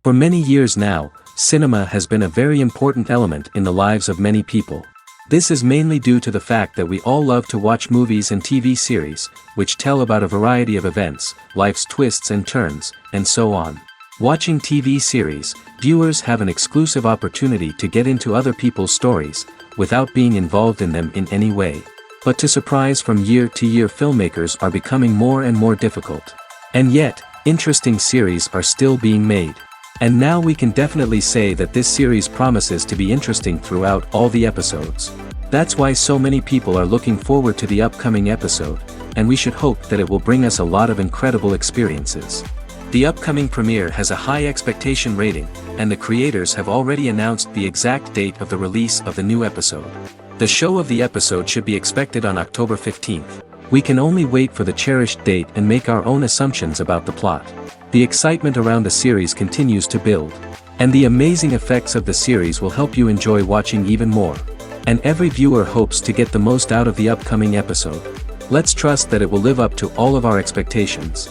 For many years now, cinema has been a very important element in the lives of many people. This is mainly due to the fact that we all love to watch movies and TV series, which tell about a variety of events, life's twists and turns, and so on. Watching TV series, viewers have an exclusive opportunity to get into other people's stories, without being involved in them in any way. But to surprise from year to year, filmmakers are becoming more and more difficult. And yet, interesting series are still being made. And now we can definitely say that this series promises to be interesting throughout all the episodes. That's why so many people are looking forward to the upcoming episode, and we should hope that it will bring us a lot of incredible experiences. The upcoming premiere has a high expectation rating, and the creators have already announced the exact date of the release of the new episode. The show of the episode should be expected on October 15th. We can only wait for the cherished date and make our own assumptions about the plot. The excitement around the series continues to build. And the amazing effects of the series will help you enjoy watching even more. And every viewer hopes to get the most out of the upcoming episode. Let's trust that it will live up to all of our expectations.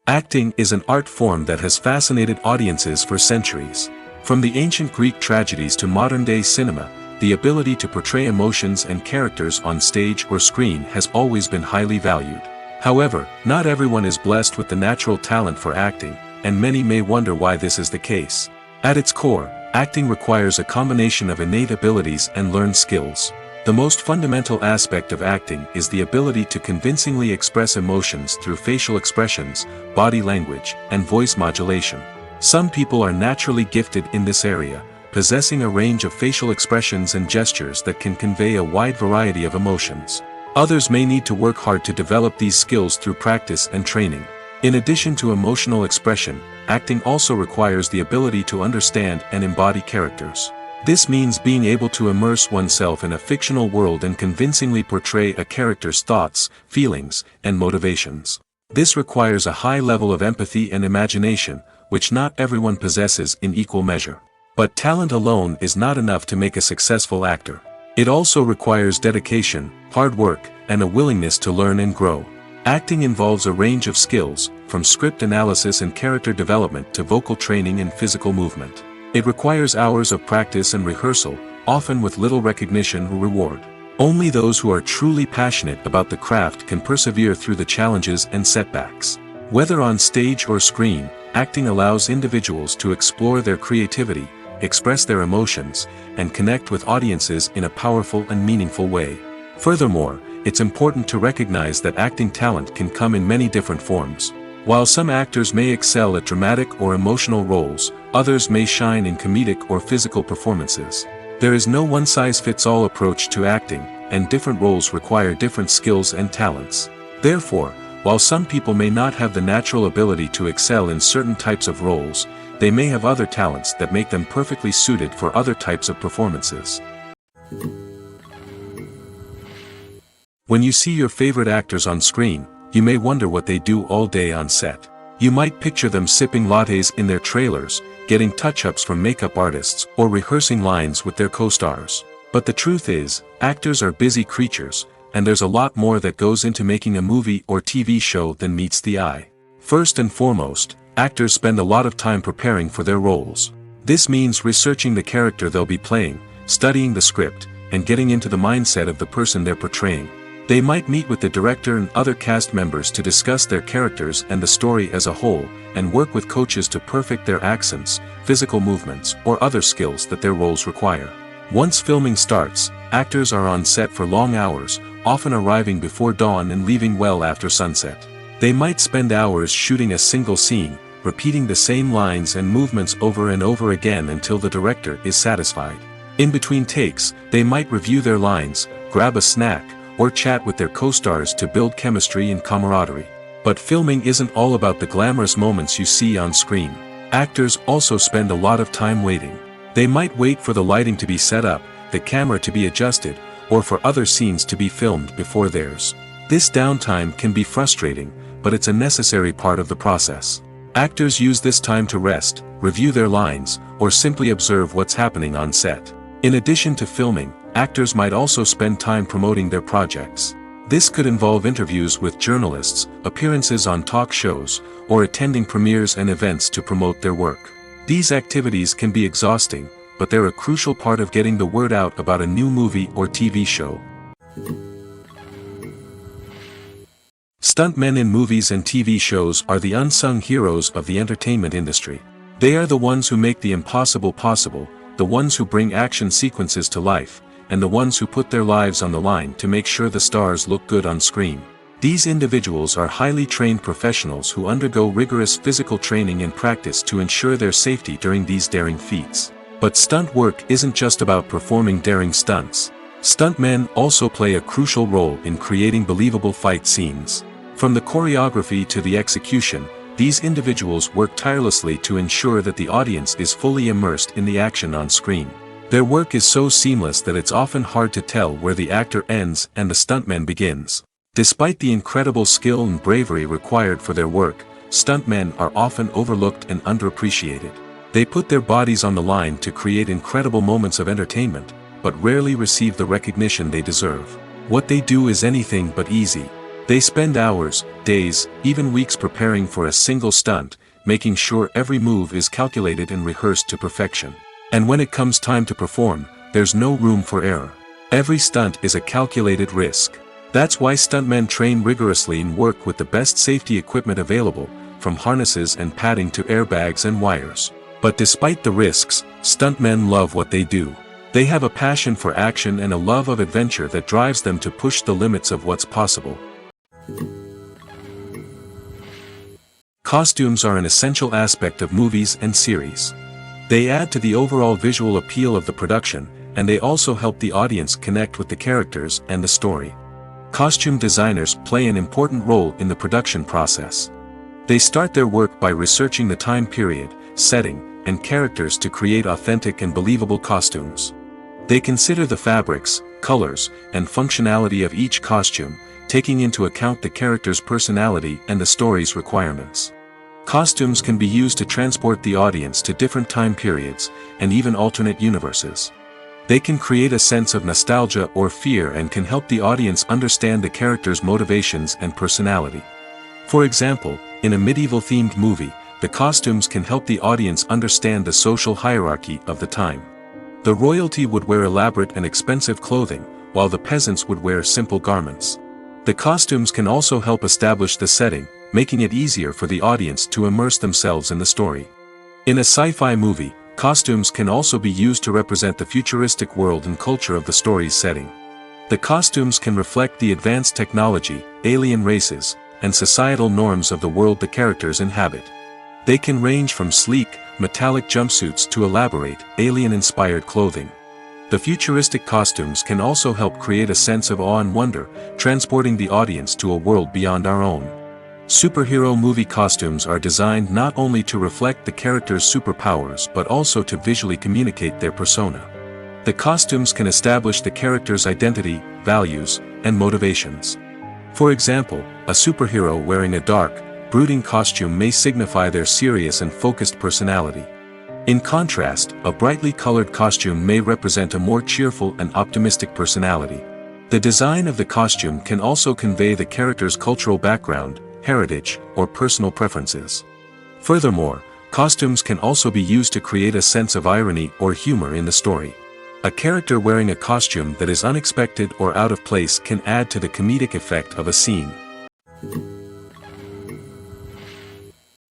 Acting is an art form that has fascinated audiences for centuries. From the ancient Greek tragedies to modern-day cinema, the ability to portray emotions and characters on stage or screen has always been highly valued. However, not everyone is blessed with the natural talent for acting, and many may wonder why this is the case. At its core, acting requires a combination of innate abilities and learned skills. The most fundamental aspect of acting is the ability to convincingly express emotions through facial expressions, body language, and voice modulation. Some people are naturally gifted in this area, possessing a range of facial expressions and gestures that can convey a wide variety of emotions. Others may need to work hard to develop these skills through practice and training. In addition to emotional expression, acting also requires the ability to understand and embody characters. This means being able to immerse oneself in a fictional world and convincingly portray a character's thoughts, feelings, and motivations. This requires a high level of empathy and imagination, which not everyone possesses in equal measure. But talent alone is not enough to make a successful actor. It also requires dedication, hard work, and a willingness to learn and grow. Acting involves a range of skills, from script analysis and character development to vocal training and physical movement. It requires hours of practice and rehearsal, often with little recognition or reward. Only those who are truly passionate about the craft can persevere through the challenges and setbacks. Whether on stage or screen, acting allows individuals to explore their creativity, express their emotions, and connect with audiences in a powerful and meaningful way. Furthermore, it's important to recognize that acting talent can come in many different forms. While some actors may excel at dramatic or emotional roles, others may shine in comedic or physical performances. There is no one-size-fits-all approach to acting, and different roles require different skills and talents. Therefore, while some people may not have the natural ability to excel in certain types of roles, they may have other talents that make them perfectly suited for other types of performances. When you see your favorite actors on screen, you may wonder what they do all day on set. You might picture them sipping lattes in their trailers, getting touch-ups from makeup artists, or rehearsing lines with their co-stars. But the truth is, actors are busy creatures, and there's a lot more that goes into making a movie or TV show than meets the eye. First and foremost, actors spend a lot of time preparing for their roles. This means researching the character they'll be playing, studying the script, and getting into the mindset of the person they're portraying. They might meet with the director and other cast members to discuss their characters and the story as a whole, and work with coaches to perfect their accents, physical movements, or other skills that their roles require. Once filming starts, actors are on set for long hours, often arriving before dawn and leaving well after sunset. They might spend hours shooting a single scene, repeating the same lines and movements over and over again until the director is satisfied. In between takes, they might review their lines, grab a snack, or chat with their co-stars to build chemistry and camaraderie. But filming isn't all about the glamorous moments you see on screen. Actors also spend a lot of time waiting. They might wait for the lighting to be set up, the camera to be adjusted, or for other scenes to be filmed before theirs. This downtime can be frustrating, but it's a necessary part of the process. Actors use this time to rest, review their lines, or simply observe what's happening on set. In addition to filming, actors might also spend time promoting their projects. This could involve interviews with journalists, appearances on talk shows, or attending premieres and events to promote their work. These activities can be exhausting, but they're a crucial part of getting the word out about a new movie or TV show. Stuntmen in movies and TV shows are the unsung heroes of the entertainment industry. They are the ones who make the impossible possible, the ones who bring action sequences to life, and the ones who put their lives on the line to make sure the stars look good on screen. These individuals are highly trained professionals who undergo rigorous physical training and practice to ensure their safety during these daring feats. But stunt work isn't just about performing daring stunts. Stuntmen also play a crucial role in creating believable fight scenes. From the choreography to the execution, these individuals work tirelessly to ensure that the audience is fully immersed in the action on screen. Their work is so seamless that it's often hard to tell where the actor ends and the stuntman begins. Despite the incredible skill and bravery required for their work, stuntmen are often overlooked and underappreciated. They put their bodies on the line to create incredible moments of entertainment, but rarely receive the recognition they deserve. What they do is anything but easy. They spend hours, days, even weeks preparing for a single stunt, making sure every move is calculated and rehearsed to perfection. And when it comes time to perform, there's no room for error. Every stunt is a calculated risk. That's why stuntmen train rigorously and work with the best safety equipment available, from harnesses and padding to airbags and wires. But despite the risks, stuntmen love what they do. They have a passion for action and a love of adventure that drives them to push the limits of what's possible. Costumes are an essential aspect of movies and series. They add to the overall visual appeal of the production, and they also help the audience connect with the characters and the story. Costume designers play an important role in the production process. They start their work by researching the time period, setting, and characters to create authentic and believable costumes. They consider the fabrics, colors, and functionality of each costume, taking into account the character's personality and the story's requirements. Costumes can be used to transport the audience to different time periods, and even alternate universes. They can create a sense of nostalgia or fear and can help the audience understand the character's motivations and personality. For example, in a medieval-themed movie, the costumes can help the audience understand the social hierarchy of the time. The royalty would wear elaborate and expensive clothing, while the peasants would wear simple garments. The costumes can also help establish the setting, making it easier for the audience to immerse themselves in the story. In a sci-fi movie, costumes can also be used to represent the futuristic world and culture of the story's setting. The costumes can reflect the advanced technology, alien races, and societal norms of the world the characters inhabit. They can range from sleek, metallic jumpsuits to elaborate, alien-inspired clothing. The futuristic costumes can also help create a sense of awe and wonder, transporting the audience to a world beyond our own. Superhero movie costumes are designed not only to reflect the character's superpowers but also to visually communicate their persona. The costumes can establish the character's identity, values, and motivations. For example, a superhero wearing a dark, brooding costume may signify their serious and focused personality. In contrast, a brightly colored costume may represent a more cheerful and optimistic personality. The design of the costume can also convey the character's cultural background, heritage, or personal preferences. Furthermore, costumes can also be used to create a sense of irony or humor in the story. A character wearing a costume that is unexpected or out of place can add to the comedic effect of a scene.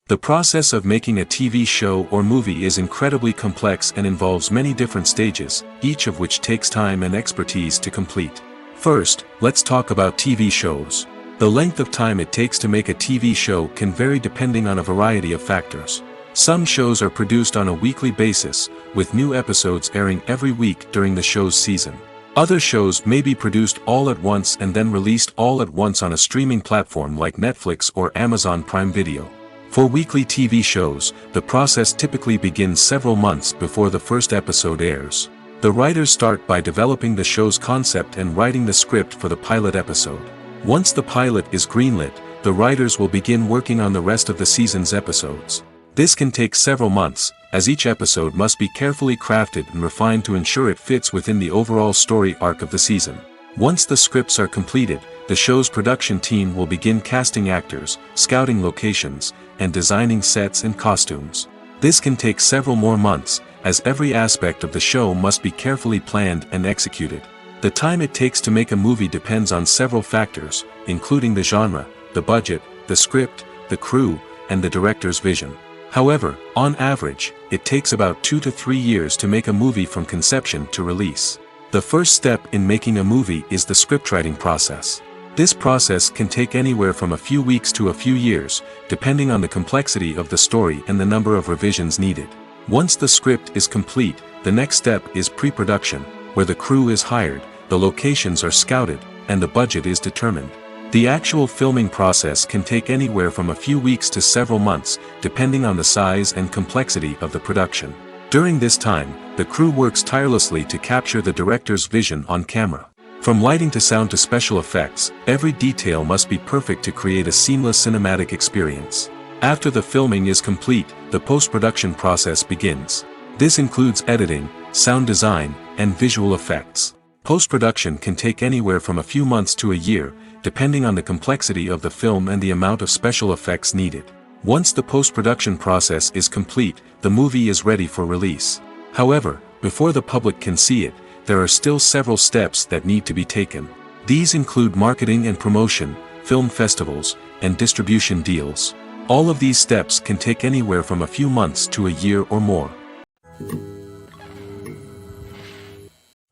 The process of making a TV show or movie is incredibly complex and involves many different stages, each of which takes time and expertise to complete. First, let's talk about TV shows. The length of time it takes to make a TV show can vary depending on a variety of factors. Some shows are produced on a weekly basis, with new episodes airing every week during the show's season. Other shows may be produced all at once and then released all at once on a streaming platform like Netflix or Amazon Prime Video. For weekly TV shows, the process typically begins several months before the first episode airs. The writers start by developing the show's concept and writing the script for the pilot episode. Once the pilot is greenlit, the writers will begin working on the rest of the season's episodes. This can take several months, as each episode must be carefully crafted and refined to ensure it fits within the overall story arc of the season. Once the scripts are completed, the show's production team will begin casting actors, scouting locations, and designing sets and costumes. This can take several more months, as every aspect of the show must be carefully planned and executed. The time it takes to make a movie depends on several factors, including the genre, the budget, the script, the crew, and the director's vision. However, on average, it takes about 2 to 3 years to make a movie from conception to release. The first step in making a movie is the scriptwriting process. This process can take anywhere from a few weeks to a few years, depending on the complexity of the story and the number of revisions needed. Once the script is complete, the next step is pre-production, where the crew is hired, the locations are scouted, and the budget is determined. The actual filming process can take anywhere from a few weeks to several months, depending on the size and complexity of the production. During this time, the crew works tirelessly to capture the director's vision on camera. From lighting to sound to special effects, every detail must be perfect to create a seamless cinematic experience. After the filming is complete, the post-production process begins. This includes editing, sound design, and visual effects. Post-production can take anywhere from a few months to a year, depending on the complexity of the film and the amount of special effects needed. Once the post-production process is complete, the movie is ready for release. However, before the public can see it, there are still several steps that need to be taken. These include marketing and promotion, film festivals, and distribution deals. All of these steps can take anywhere from a few months to a year or more.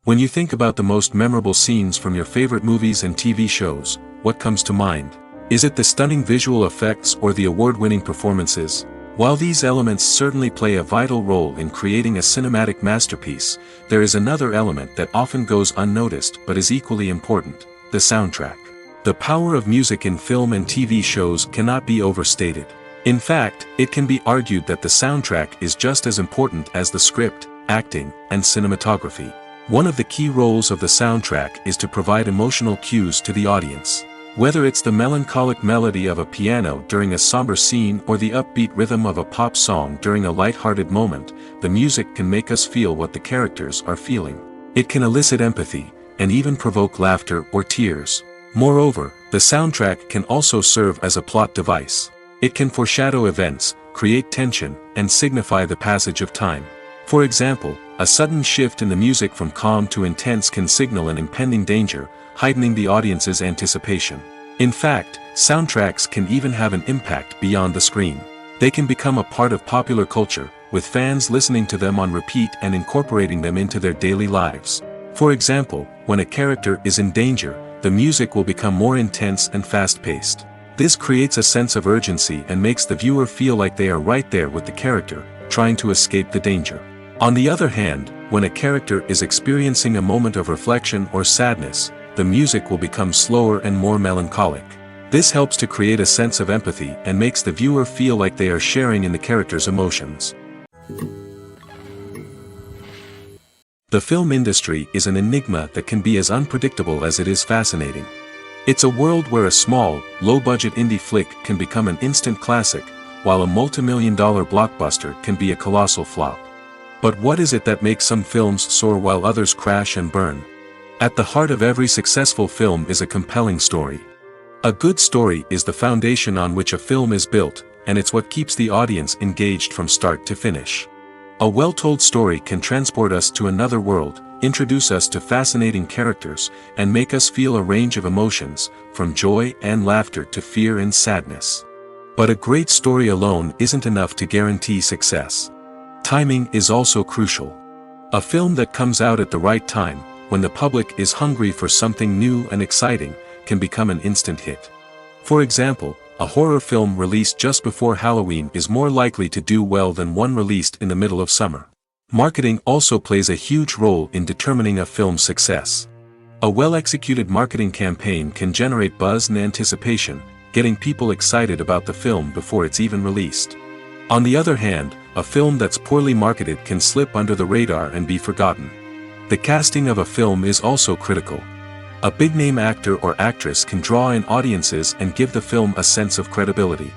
When you think about the most memorable scenes from your favorite movies and TV shows, what comes to mind? Is it the stunning visual effects or the award-winning performances? While these elements certainly play a vital role in creating a cinematic masterpiece, there is another element that often goes unnoticed but is equally important: the soundtrack. The power of music in film and TV shows cannot be overstated. In fact, it can be argued that the soundtrack is just as important as the script, acting, and cinematography. One of the key roles of the soundtrack is to provide emotional cues to the audience. Whether it's the melancholic melody of a piano during a somber scene or the upbeat rhythm of a pop song during a light-hearted moment, the music can make us feel what the characters are feeling. It can elicit empathy, and even provoke laughter or tears. Moreover, the soundtrack can also serve as a plot device. It can foreshadow events, create tension, and signify the passage of time. For example, a sudden shift in the music from calm to intense can signal an impending danger, heightening the audience's anticipation. In fact, soundtracks can even have an impact beyond the screen. They can become a part of popular culture, with fans listening to them on repeat and incorporating them into their daily lives. For example, when a character is in danger, the music will become more intense and fast-paced. This creates a sense of urgency and makes the viewer feel like they are right there with the character, trying to escape the danger. On the other hand, when a character is experiencing a moment of reflection or sadness, the music will become slower and more melancholic. This helps to create a sense of empathy and makes the viewer feel like they are sharing in the character's emotions. The film industry is an enigma that can be as unpredictable as it is fascinating. It's a world where a small, low-budget indie flick can become an instant classic, while a multi-million-dollar blockbuster can be a colossal flop. But what is it that makes some films soar while others crash and burn? At the heart of every successful film is a compelling story. A good story is the foundation on which a film is built, and it's what keeps the audience engaged from start to finish. A well-told story can transport us to another world, introduce us to fascinating characters, and make us feel a range of emotions, from joy and laughter to fear and sadness. But a great story alone isn't enough to guarantee success. Timing is also crucial. A film that comes out at the right time, when the public is hungry for something new and exciting, can become an instant hit. For example, a horror film released just before Halloween is more likely to do well than one released in the middle of summer. Marketing also plays a huge role in determining a film's success. A well-executed marketing campaign can generate buzz and anticipation, getting people excited about the film before it's even released. On the other hand, a film that's poorly marketed can slip under the radar and be forgotten. The casting of a film is also critical. A big-name actor or actress can draw in audiences and give the film a sense of credibility.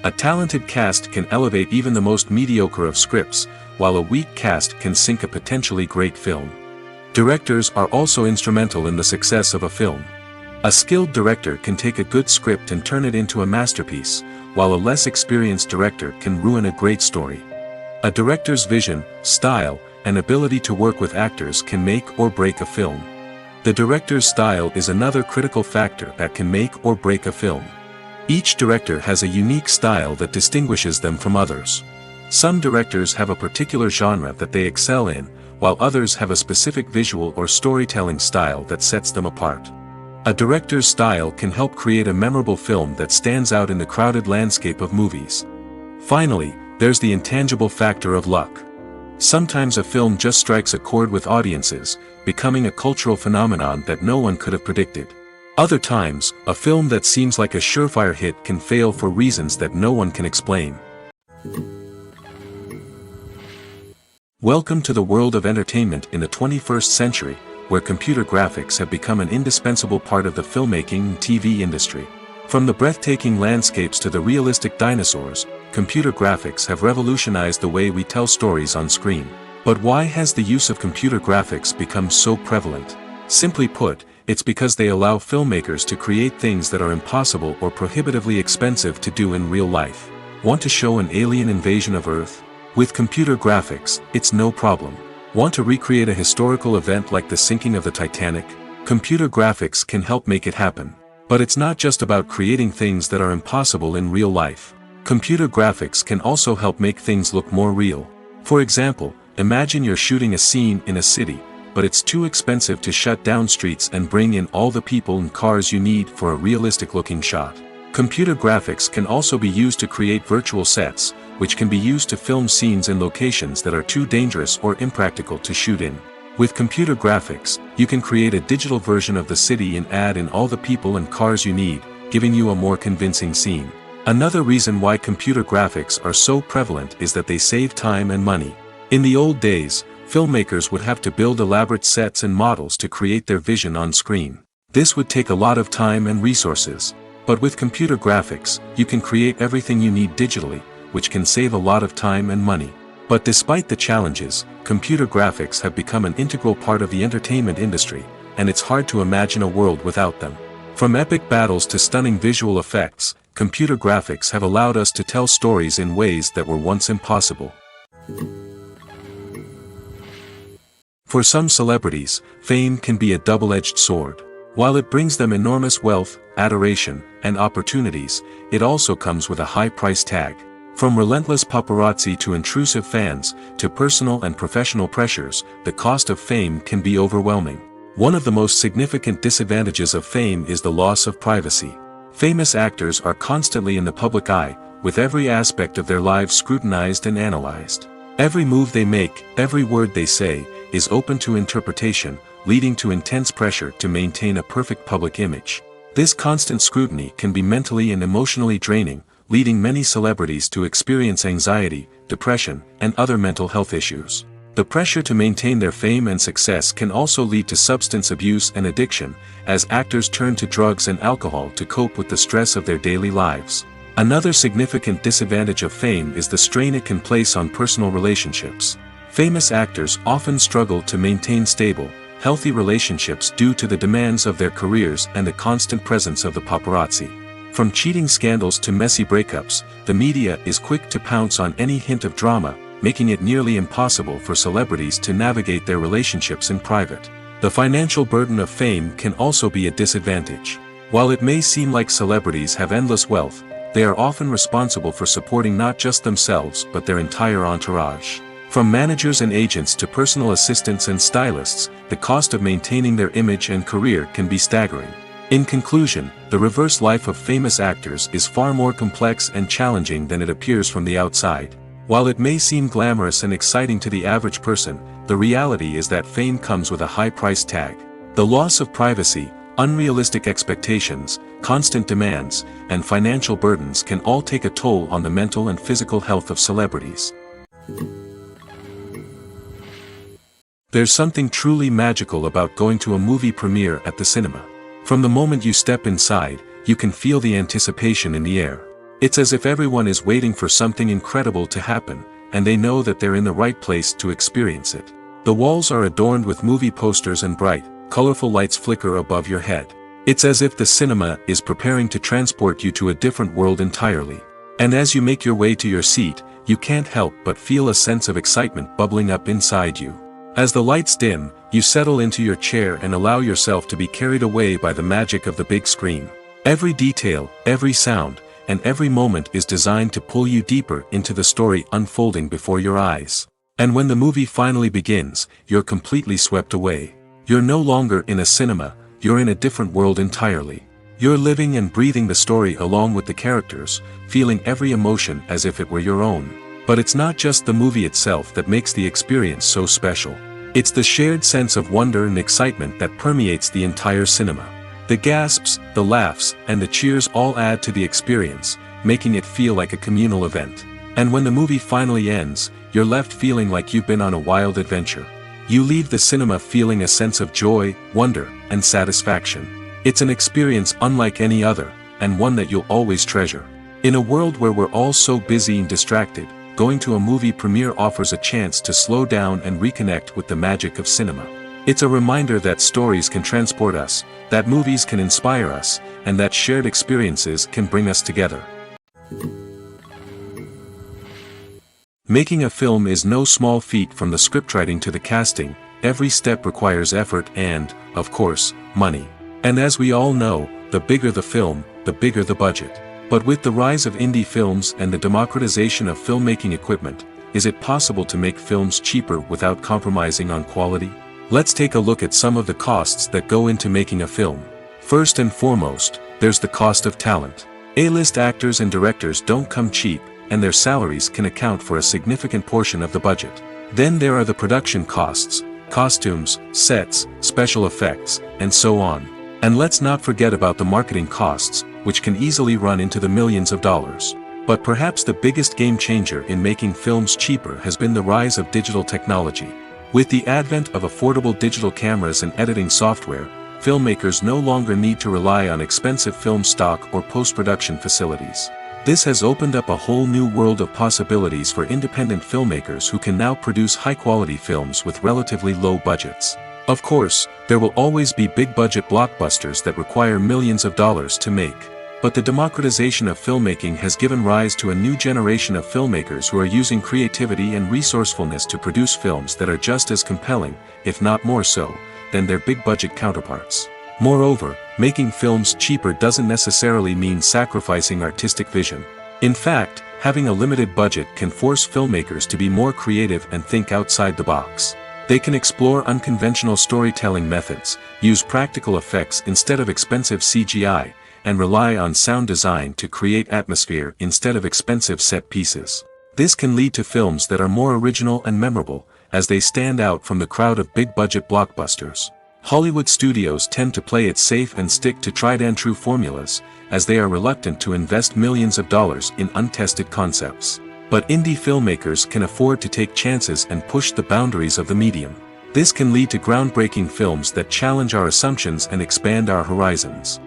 A talented cast can elevate even the most mediocre of scripts, while a weak cast can sink a potentially great film. Directors are also instrumental in the success of a film. A skilled director can take a good script and turn it into a masterpiece, while a less experienced director can ruin a great story. A director's vision, style, and ability to work with actors can make or break a film. The director's style is another critical factor that can make or break a film. Each director has a unique style that distinguishes them from others. Some directors have a particular genre that they excel in, while others have a specific visual or storytelling style that sets them apart. A director's style can help create a memorable film that stands out in the crowded landscape of movies. Finally, there's the intangible factor of luck. Sometimes a film just strikes a chord with audiences, becoming a cultural phenomenon that no one could have predicted. Other times, a film that seems like a surefire hit can fail for reasons that no one can explain. Welcome to the world of entertainment in the 21st century, where computer graphics have become an indispensable part of the filmmaking and TV industry. From the breathtaking landscapes to the realistic dinosaurs, computer graphics have revolutionized the way we tell stories on screen. But why has the use of computer graphics become so prevalent? Simply put, it's because they allow filmmakers to create things that are impossible or prohibitively expensive to do in real life. Want to show an alien invasion of Earth? With computer graphics, it's no problem. Want to recreate a historical event like the sinking of the Titanic? Computer graphics can help make it happen. But it's not just about creating things that are impossible in real life. Computer graphics can also help make things look more real. For example, imagine you're shooting a scene in a city, but it's too expensive to shut down streets and bring in all the people and cars you need for a realistic-looking shot. Computer graphics can also be used to create virtual sets, which can be used to film scenes in locations that are too dangerous or impractical to shoot in. With computer graphics, you can create a digital version of the city and add in all the people and cars you need, giving you a more convincing scene. Another reason why computer graphics are so prevalent is that they save time and money. In the old days, filmmakers would have to build elaborate sets and models to create their vision on screen. This would take a lot of time and resources. But with computer graphics, you can create everything you need digitally, which can save a lot of time and money. But despite the challenges, computer graphics have become an integral part of the entertainment industry, and it's hard to imagine a world without them. From epic battles to stunning visual effects, computer graphics have allowed us to tell stories in ways that were once impossible. For some celebrities, fame can be a double-edged sword. While it brings them enormous wealth, adoration, and opportunities, it also comes with a high price tag. From relentless paparazzi to intrusive fans, to personal and professional pressures, the cost of fame can be overwhelming. One of the most significant disadvantages of fame is the loss of privacy. Famous actors are constantly in the public eye, with every aspect of their lives scrutinized and analyzed. Every move they make, every word they say, is open to interpretation, leading to intense pressure to maintain a perfect public image. This constant scrutiny can be mentally and emotionally draining, leading many celebrities to experience anxiety, depression, and other mental health issues. The pressure to maintain their fame and success can also lead to substance abuse and addiction, as actors turn to drugs and alcohol to cope with the stress of their daily lives. Another significant disadvantage of fame is the strain it can place on personal relationships. Famous actors often struggle to maintain stable, healthy relationships due to the demands of their careers and the constant presence of the paparazzi. From cheating scandals to messy breakups, the media is quick to pounce on any hint of drama, making it nearly impossible for celebrities to navigate their relationships in private. The financial burden of fame can also be a disadvantage. While it may seem like celebrities have endless wealth, they are often responsible for supporting not just themselves but their entire entourage. From managers and agents to personal assistants and stylists, the cost of maintaining their image and career can be staggering. In conclusion, the reverse life of famous actors is far more complex and challenging than it appears from the outside. While it may seem glamorous and exciting to the average person, the reality is that fame comes with a high price tag. The loss of privacy, unrealistic expectations, constant demands, and financial burdens can all take a toll on the mental and physical health of celebrities. There's something truly magical about going to a movie premiere at the cinema. From the moment you step inside, you can feel the anticipation in the air. It's as if everyone is waiting for something incredible to happen, and they know that they're in the right place to experience it. The walls are adorned with movie posters and bright, colorful lights flicker above your head. It's as if the cinema is preparing to transport you to a different world entirely. And as you make your way to your seat, you can't help but feel a sense of excitement bubbling up inside you. As the lights dim, you settle into your chair and allow yourself to be carried away by the magic of the big screen. Every detail, every sound, and every moment is designed to pull you deeper into the story unfolding before your eyes. And when the movie finally begins, you're completely swept away. You're no longer in a cinema, you're in a different world entirely. You're living and breathing the story along with the characters, feeling every emotion as if it were your own. But it's not just the movie itself that makes the experience so special. It's the shared sense of wonder and excitement that permeates the entire cinema. The gasps, the laughs, and the cheers all add to the experience, making it feel like a communal event. And when the movie finally ends, you're left feeling like you've been on a wild adventure. You leave the cinema feeling a sense of joy, wonder, and satisfaction. It's an experience unlike any other, and one that you'll always treasure. In a world where we're all so busy and distracted, going to a movie premiere offers a chance to slow down and reconnect with the magic of cinema. It's a reminder that stories can transport us, that movies can inspire us, and that shared experiences can bring us together. Making a film is no small feat. From the scriptwriting to the casting, every step requires effort and, of course, money. And as we all know, the bigger the film, the bigger the budget. But with the rise of indie films and the democratization of filmmaking equipment, is it possible to make films cheaper without compromising on quality? Let's take a look at some of the costs that go into making a film. First and foremost, there's the cost of talent. A-list actors and directors don't come cheap, and their salaries can account for a significant portion of the budget. Then there are the production costs, costumes, sets, special effects, and so on. And let's not forget about the marketing costs, which can easily run into the millions of dollars. But perhaps the biggest game changer in making films cheaper has been the rise of digital technology. With the advent of affordable digital cameras and editing software, filmmakers no longer need to rely on expensive film stock or post-production facilities. This has opened up a whole new world of possibilities for independent filmmakers who can now produce high-quality films with relatively low budgets. Of course, there will always be big-budget blockbusters that require millions of dollars to make. But the democratization of filmmaking has given rise to a new generation of filmmakers who are using creativity and resourcefulness to produce films that are just as compelling, if not more so, than their big-budget counterparts. Moreover, making films cheaper doesn't necessarily mean sacrificing artistic vision. In fact, having a limited budget can force filmmakers to be more creative and think outside the box. They can explore unconventional storytelling methods, use practical effects instead of expensive CGI, and rely on sound design to create atmosphere instead of expensive set pieces. This can lead to films that are more original and memorable, as they stand out from the crowd of big-budget blockbusters. Hollywood studios tend to play it safe and stick to tried-and-true formulas, as they are reluctant to invest millions of dollars in untested concepts. But indie filmmakers can afford to take chances and push the boundaries of the medium. This can lead to groundbreaking films that challenge our assumptions and expand our horizons.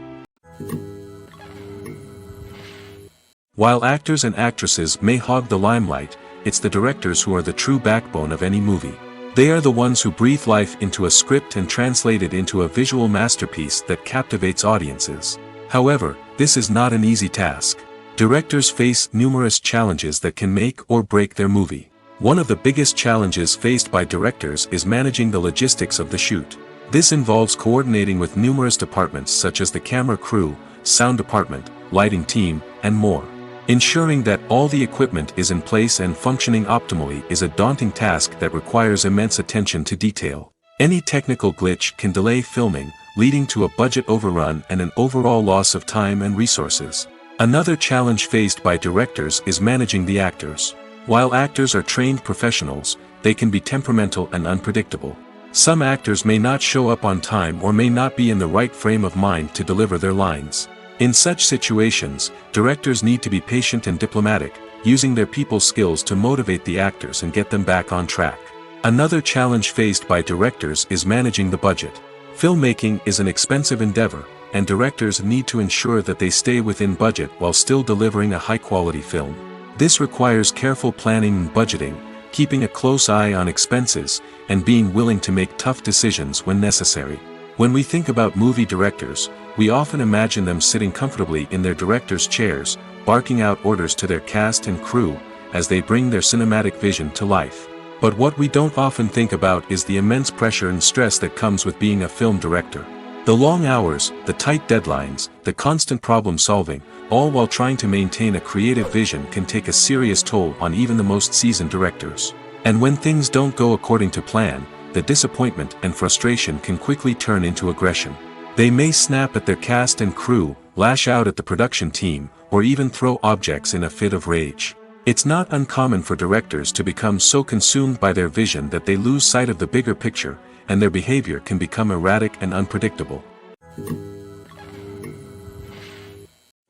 While actors and actresses may hog the limelight, it's the directors who are the true backbone of any movie. They are the ones who breathe life into a script and translate it into a visual masterpiece that captivates audiences. However, this is not an easy task. Directors face numerous challenges that can make or break their movie. One of the biggest challenges faced by directors is managing the logistics of the shoot. This involves coordinating with numerous departments such as the camera crew, sound department, lighting team, and more. Ensuring that all the equipment is in place and functioning optimally is a daunting task that requires immense attention to detail. Any technical glitch can delay filming, leading to a budget overrun and an overall loss of time and resources. Another challenge faced by directors is managing the actors. While actors are trained professionals, they can be temperamental and unpredictable. Some actors may not show up on time or may not be in the right frame of mind to deliver their lines. In such situations, directors need to be patient and diplomatic, using their people skills to motivate the actors and get them back on track. Another challenge faced by directors is managing the budget. Filmmaking is an expensive endeavor, and directors need to ensure that they stay within budget while still delivering a high-quality film. This requires careful planning and budgeting, keeping a close eye on expenses, and being willing to make tough decisions when necessary. When we think about movie directors, we often imagine them sitting comfortably in their director's chairs, barking out orders to their cast and crew, as they bring their cinematic vision to life. But what we don't often think about is the immense pressure and stress that comes with being a film director. The long hours, the tight deadlines, the constant problem solving, all while trying to maintain a creative vision can take a serious toll on even the most seasoned directors. And when things don't go according to plan, the disappointment and frustration can quickly turn into aggression. They may snap at their cast and crew, lash out at the production team, or even throw objects in a fit of rage. It's not uncommon for directors to become so consumed by their vision that they lose sight of the bigger picture, and their behavior can become erratic and unpredictable.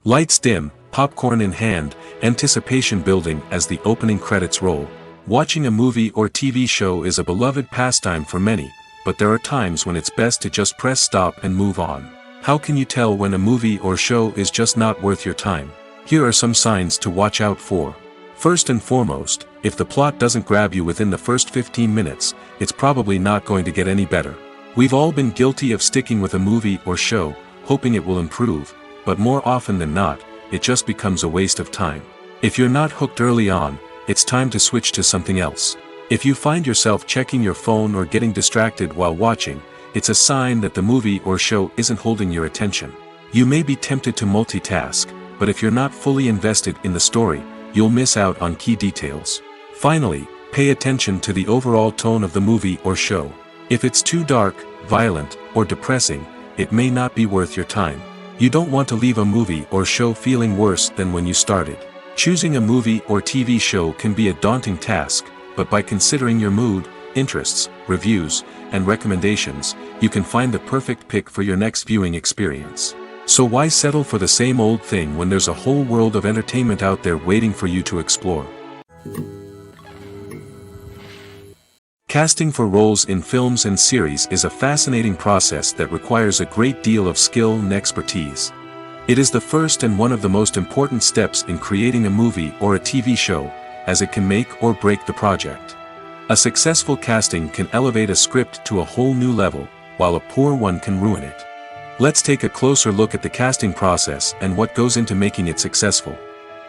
Lights dim, popcorn in hand, anticipation building as the opening credits roll. Watching a movie or TV show is a beloved pastime for many, but there are times when it's best to just press stop and move on. How can you tell when a movie or show is just not worth your time? Here are some signs to watch out for. First and foremost, if the plot doesn't grab you within the first 15 minutes, it's probably not going to get any better. We've all been guilty of sticking with a movie or show, hoping it will improve, but more often than not, it just becomes a waste of time. If you're not hooked early on, it's time to switch to something else. If you find yourself checking your phone or getting distracted while watching, it's a sign that the movie or show isn't holding your attention. You may be tempted to multitask, but if you're not fully invested in the story, you'll miss out on key details. Finally, pay attention to the overall tone of the movie or show. If it's too dark, violent, or depressing, it may not be worth your time. You don't want to leave a movie or show feeling worse than when you started. Choosing a movie or TV show can be a daunting task, but by considering your mood, interests, reviews, and recommendations, you can find the perfect pick for your next viewing experience. So why settle for the same old thing when there's a whole world of entertainment out there waiting for you to explore? Casting for roles in films and series is a fascinating process that requires a great deal of skill and expertise. It is the first and one of the most important steps in creating a movie or a TV show, as it can make or break the project. A successful casting can elevate a script to a whole new level, while a poor one can ruin it. Let's take a closer look at the casting process and what goes into making it successful.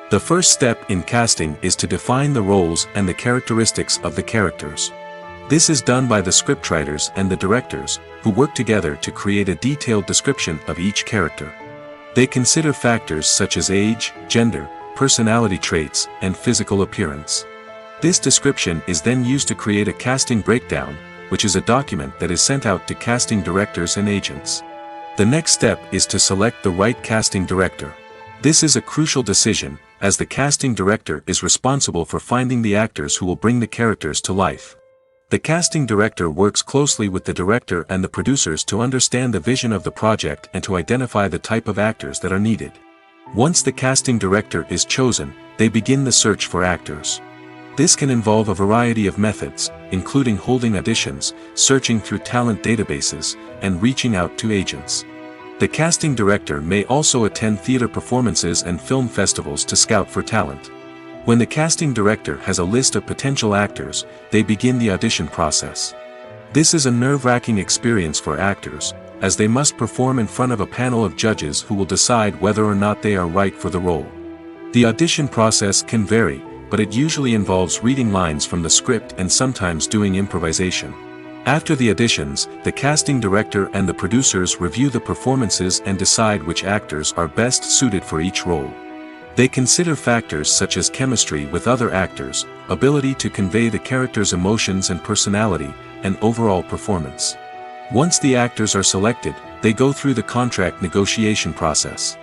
The first step in casting is to define the roles and the characteristics of the characters. This is done by the scriptwriters and the directors, who work together to create a detailed description of each character. They consider factors such as age, gender, personality traits, and physical appearance. This description is then used to create a casting breakdown, which is a document that is sent out to casting directors and agents. The next step is to select the right casting director. This is a crucial decision, as the casting director is responsible for finding the actors who will bring the characters to life. The casting director works closely with the director and the producers to understand the vision of the project and to identify the type of actors that are needed. Once the casting director is chosen, they begin the search for actors. This can involve a variety of methods, including holding auditions, searching through talent databases, and reaching out to agents. The casting director may also attend theater performances and film festivals to scout for talent. When the casting director has a list of potential actors, they begin the audition process. This is a nerve-wracking experience for actors, as they must perform in front of a panel of judges who will decide whether or not they are right for the role. The audition process can vary, but it usually involves reading lines from the script and sometimes doing improvisation. After the auditions, the casting director and the producers review the performances and decide which actors are best suited for each role. They consider factors such as chemistry with other actors, ability to convey the character's emotions and personality, and overall performance. Once the actors are selected, they go through the contract negotiation process.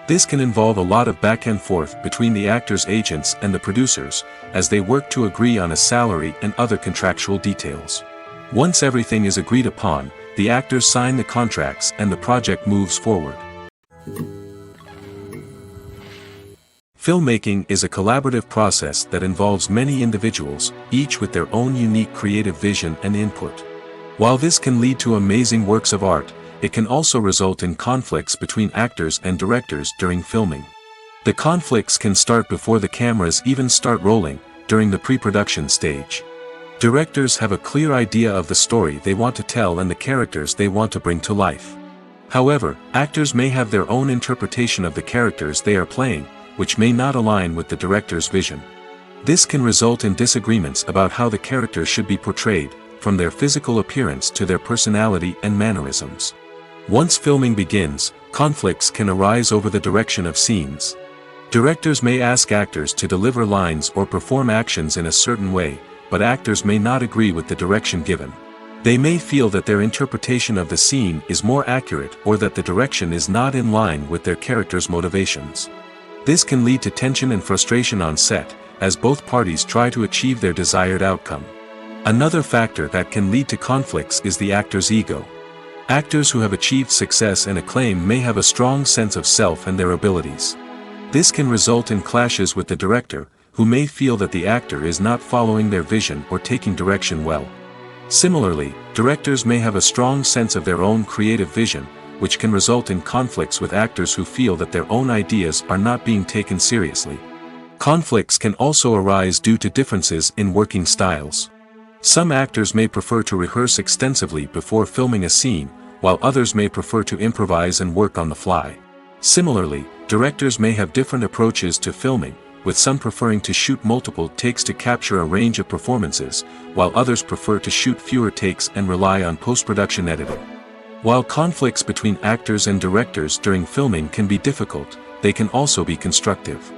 This can involve a lot of back and forth between the actors' agents and the producers, as they work to agree on a salary and other contractual details. Once everything is agreed upon, the actors sign the contracts and the project moves forward. Filmmaking is a collaborative process that involves many individuals, each with their own unique creative vision and input. While this can lead to amazing works of art, it can also result in conflicts between actors and directors during filming. The conflicts can start before the cameras even start rolling, during the pre-production stage. Directors have a clear idea of the story they want to tell and the characters they want to bring to life. However, actors may have their own interpretation of the characters they are playing, which may not align with the director's vision. This can result in disagreements about how the characters should be portrayed, from their physical appearance to their personality and mannerisms. Once filming begins, conflicts can arise over the direction of scenes. Directors may ask actors to deliver lines or perform actions in a certain way, but actors may not agree with the direction given. They may feel that their interpretation of the scene is more accurate or that the direction is not in line with their character's motivations. This can lead to tension and frustration on set, as both parties try to achieve their desired outcome. Another factor that can lead to conflicts is the actor's ego. Actors who have achieved success and acclaim may have a strong sense of self and their abilities. This can result in clashes with the director, who may feel that the actor is not following their vision or taking direction well. Similarly, directors may have a strong sense of their own creative vision, which can result in conflicts with actors who feel that their own ideas are not being taken seriously. Conflicts can also arise due to differences in working styles. Some actors may prefer to rehearse extensively before filming a scene, while others may prefer to improvise and work on the fly. Similarly, directors may have different approaches to filming, with some preferring to shoot multiple takes to capture a range of performances, while others prefer to shoot fewer takes and rely on post-production editing. While conflicts between actors and directors during filming can be difficult, they can also be constructive.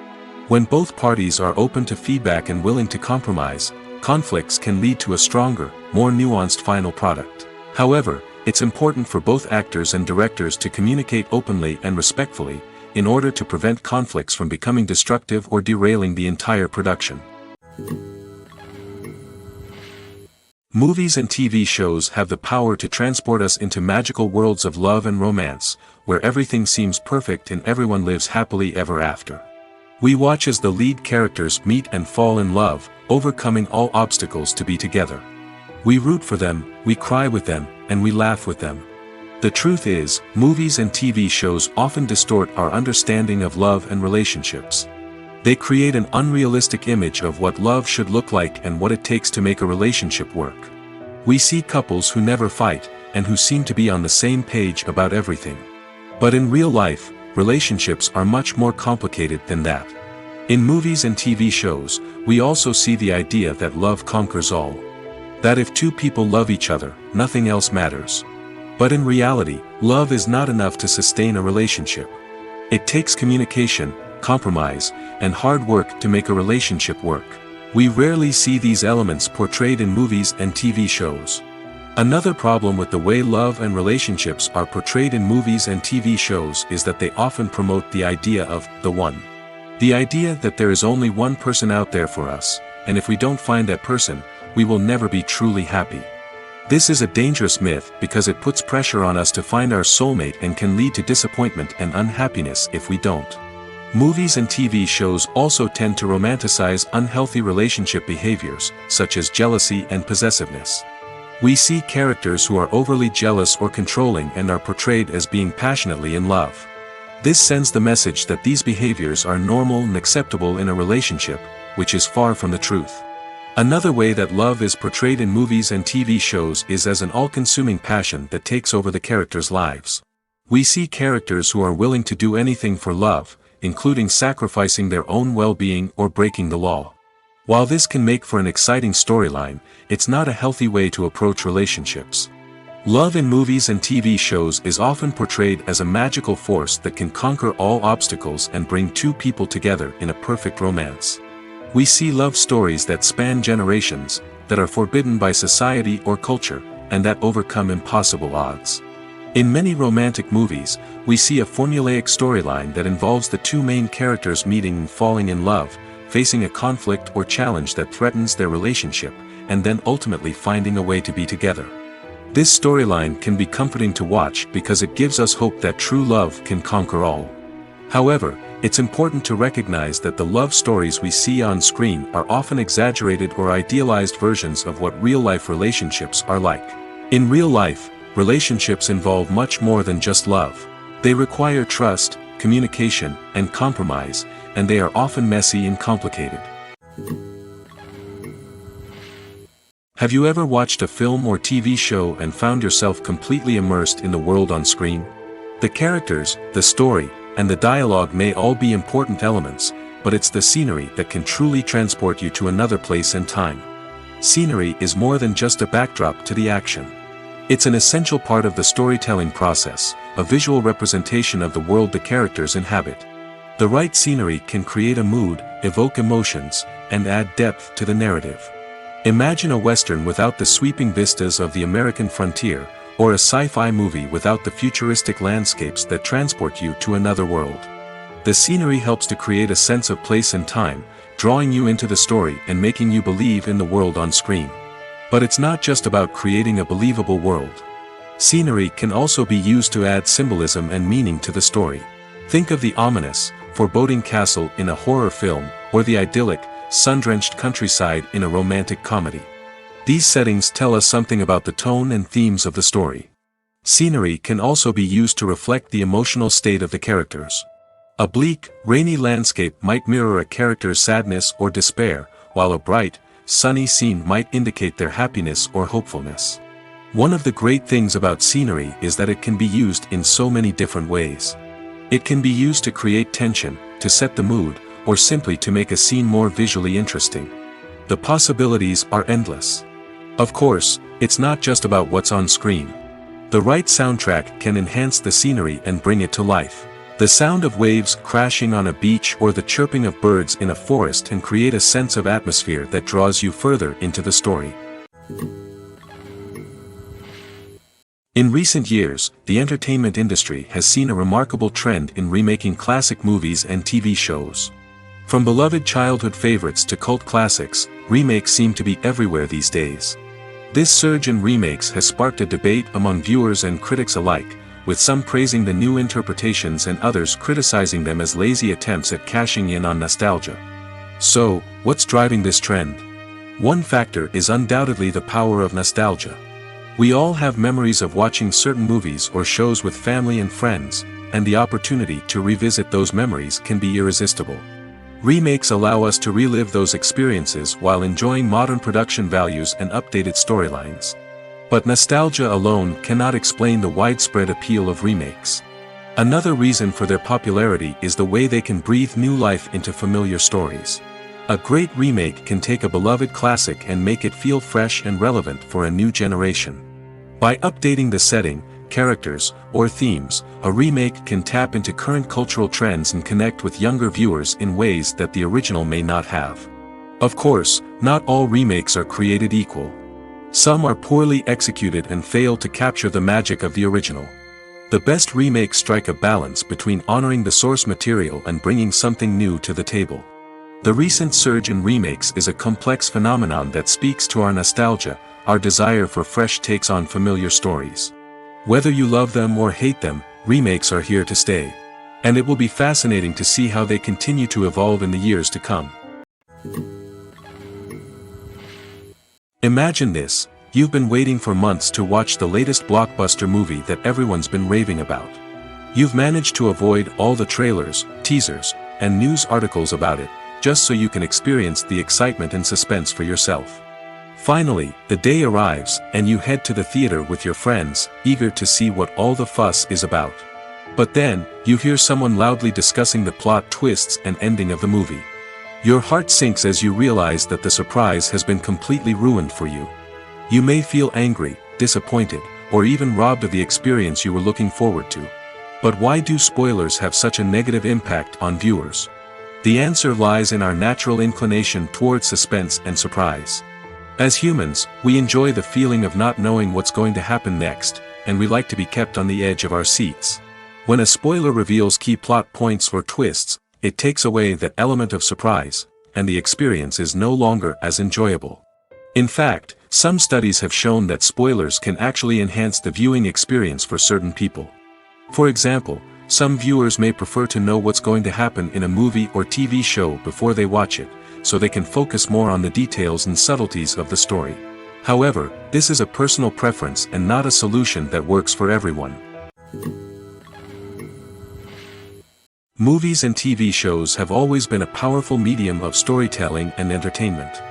When both parties are open to feedback and willing to compromise, conflicts can lead to a stronger, more nuanced final product. However, it's important for both actors and directors to communicate openly and respectfully, in order to prevent conflicts from becoming destructive or derailing the entire production. Movies and TV shows have the power to transport us into magical worlds of love and romance, where everything seems perfect and everyone lives happily ever after. We watch as the lead characters meet and fall in love, overcoming all obstacles to be together. We root for them, we cry with them, and we laugh with them. The truth is, movies and TV shows often distort our understanding of love and relationships. They create an unrealistic image of what love should look like and what it takes to make a relationship work. We see couples who never fight, and who seem to be on the same page about everything. But in real life, relationships are much more complicated than that. In movies and TV shows, we also see the idea that love conquers all. That if two people love each other, nothing else matters. But in reality, love is not enough to sustain a relationship. It takes communication, compromise, and hard work to make a relationship work. We rarely see these elements portrayed in movies and TV shows. Another problem with the way love and relationships are portrayed in movies and TV shows is that they often promote the idea of the one. The idea that there is only one person out there for us, and if we don't find that person, we will never be truly happy. This is a dangerous myth because it puts pressure on us to find our soulmate and can lead to disappointment and unhappiness if we don't. Movies and TV shows also tend to romanticize unhealthy relationship behaviors, such as jealousy and possessiveness. We see characters who are overly jealous or controlling and are portrayed as being passionately in love. This sends the message that these behaviors are normal and acceptable in a relationship, which is far from the truth. Another way that love is portrayed in movies and TV shows is as an all-consuming passion that takes over the characters' lives. We see characters who are willing to do anything for love, including sacrificing their own well-being or breaking the law. While this can make for an exciting storyline, it's not a healthy way to approach relationships. Love in movies and TV shows is often portrayed as a magical force that can conquer all obstacles and bring two people together in a perfect romance. We see love stories that span generations, that are forbidden by society or culture, and that overcome impossible odds. In many romantic movies, we see a formulaic storyline that involves the two main characters meeting and falling in love, facing a conflict or challenge that threatens their relationship, and then ultimately finding a way to be together. This storyline can be comforting to watch because it gives us hope that true love can conquer all. However, it's important to recognize that the love stories we see on screen are often exaggerated or idealized versions of what real-life relationships are like. In real life, relationships involve much more than just love. They require trust, communication, and compromise, and they are often messy and complicated. Have you ever watched a film or TV show and found yourself completely immersed in the world on screen? The characters, the story, and the dialogue may all be important elements, but it's the scenery that can truly transport you to another place and time. Scenery is more than just a backdrop to the action. It's an essential part of the storytelling process, a visual representation of the world the characters inhabit. The right scenery can create a mood, evoke emotions, and add depth to the narrative. Imagine a Western without the sweeping vistas of the American frontier, or a sci-fi movie without the futuristic landscapes that transport you to another world. The scenery helps to create a sense of place and time, drawing you into the story and making you believe in the world on screen. But it's not just about creating a believable world. Scenery can also be used to add symbolism and meaning to the story. Think of the ominous, foreboding castle in a horror film, or the idyllic, sun-drenched countryside in a romantic comedy. These settings tell us something about the tone and themes of the story. Scenery can also be used to reflect the emotional state of the characters. A bleak, rainy landscape might mirror a character's sadness or despair, while a bright, sunny scene might indicate their happiness or hopefulness. One of the great things about scenery is that it can be used in so many different ways. It can be used to create tension, to set the mood, or simply to make a scene more visually interesting. The possibilities are endless. Of course, it's not just about what's on screen. The right soundtrack can enhance the scenery and bring it to life. The sound of waves crashing on a beach or the chirping of birds in a forest can create a sense of atmosphere that draws you further into the story. In recent years, the entertainment industry has seen a remarkable trend in remaking classic movies and TV shows. From beloved childhood favorites to cult classics, remakes seem to be everywhere these days. This surge in remakes has sparked a debate among viewers and critics alike, with some praising the new interpretations and others criticizing them as lazy attempts at cashing in on nostalgia. So, what's driving this trend? One factor is undoubtedly the power of nostalgia. We all have memories of watching certain movies or shows with family and friends, and the opportunity to revisit those memories can be irresistible. Remakes allow us to relive those experiences while enjoying modern production values and updated storylines. But nostalgia alone cannot explain the widespread appeal of remakes. Another reason for their popularity is the way they can breathe new life into familiar stories. A great remake can take a beloved classic and make it feel fresh and relevant for a new generation. By updating the setting, characters, or themes, a remake can tap into current cultural trends and connect with younger viewers in ways that the original may not have. Of course, not all remakes are created equal. Some are poorly executed and fail to capture the magic of the original. The best remakes strike a balance between honoring the source material and bringing something new to the table. The recent surge in remakes is a complex phenomenon that speaks to our nostalgia, our desire for fresh takes on familiar stories. Whether you love them or hate them, remakes are here to stay. And it will be fascinating to see how they continue to evolve in the years to come. Imagine this, you've been waiting for months to watch the latest blockbuster movie that everyone's been raving about. You've managed to avoid all the trailers, teasers, and news articles about it, just so you can experience the excitement and suspense for yourself. Finally, the day arrives, and you head to the theater with your friends, eager to see what all the fuss is about. But then, you hear someone loudly discussing the plot twists and ending of the movie. Your heart sinks as you realize that the surprise has been completely ruined for you. You may feel angry, disappointed, or even robbed of the experience you were looking forward to. But why do spoilers have such a negative impact on viewers? The answer lies in our natural inclination towards suspense and surprise. As humans, we enjoy the feeling of not knowing what's going to happen next, and we like to be kept on the edge of our seats. When a spoiler reveals key plot points or twists, it takes away that element of surprise, and the experience is no longer as enjoyable. In fact, some studies have shown that spoilers can actually enhance the viewing experience for certain people. For example, some viewers may prefer to know what's going to happen in a movie or TV show before they watch it, so they can focus more on the details and subtleties of the story. However, this is a personal preference and not a solution that works for everyone. Movies and TV shows have always been a powerful medium of storytelling and entertainment.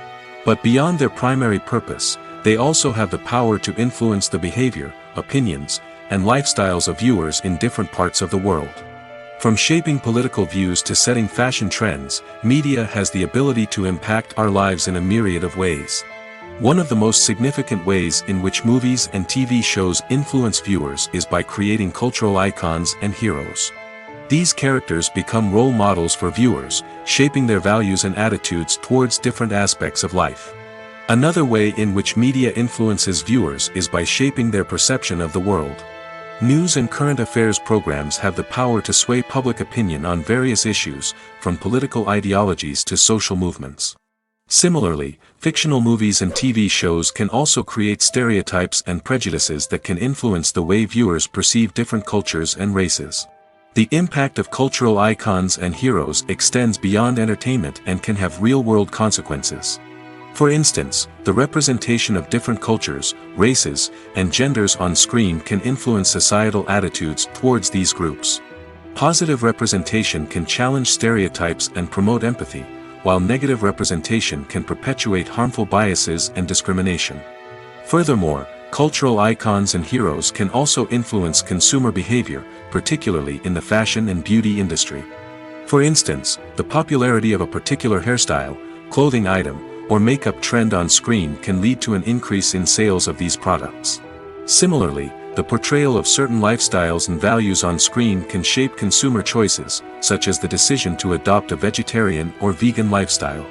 But beyond their primary purpose, they also have the power to influence the behavior, opinions, and lifestyles of viewers in different parts of the world. From shaping political views to setting fashion trends, media has the ability to impact our lives in a myriad of ways. One of the most significant ways in which movies and TV shows influence viewers is by creating cultural icons and heroes. These characters become role models for viewers, shaping their values and attitudes towards different aspects of life. Another way in which media influences viewers is by shaping their perception of the world. News and current affairs programs have the power to sway public opinion on various issues, from political ideologies to social movements. Similarly, fictional movies and TV shows can also create stereotypes and prejudices that can influence the way viewers perceive different cultures and races. The impact of cultural icons and heroes extends beyond entertainment and can have real-world consequences. For instance, the representation of different cultures, races, and genders on screen can influence societal attitudes towards these groups. Positive representation can challenge stereotypes and promote empathy, while negative representation can perpetuate harmful biases and discrimination. Furthermore, cultural icons and heroes can also influence consumer behavior, particularly in the fashion and beauty industry. For instance, the popularity of a particular hairstyle, clothing item, or makeup trend on screen can lead to an increase in sales of these products. Similarly, the portrayal of certain lifestyles and values on screen can shape consumer choices, such as the decision to adopt a vegetarian or vegan lifestyle.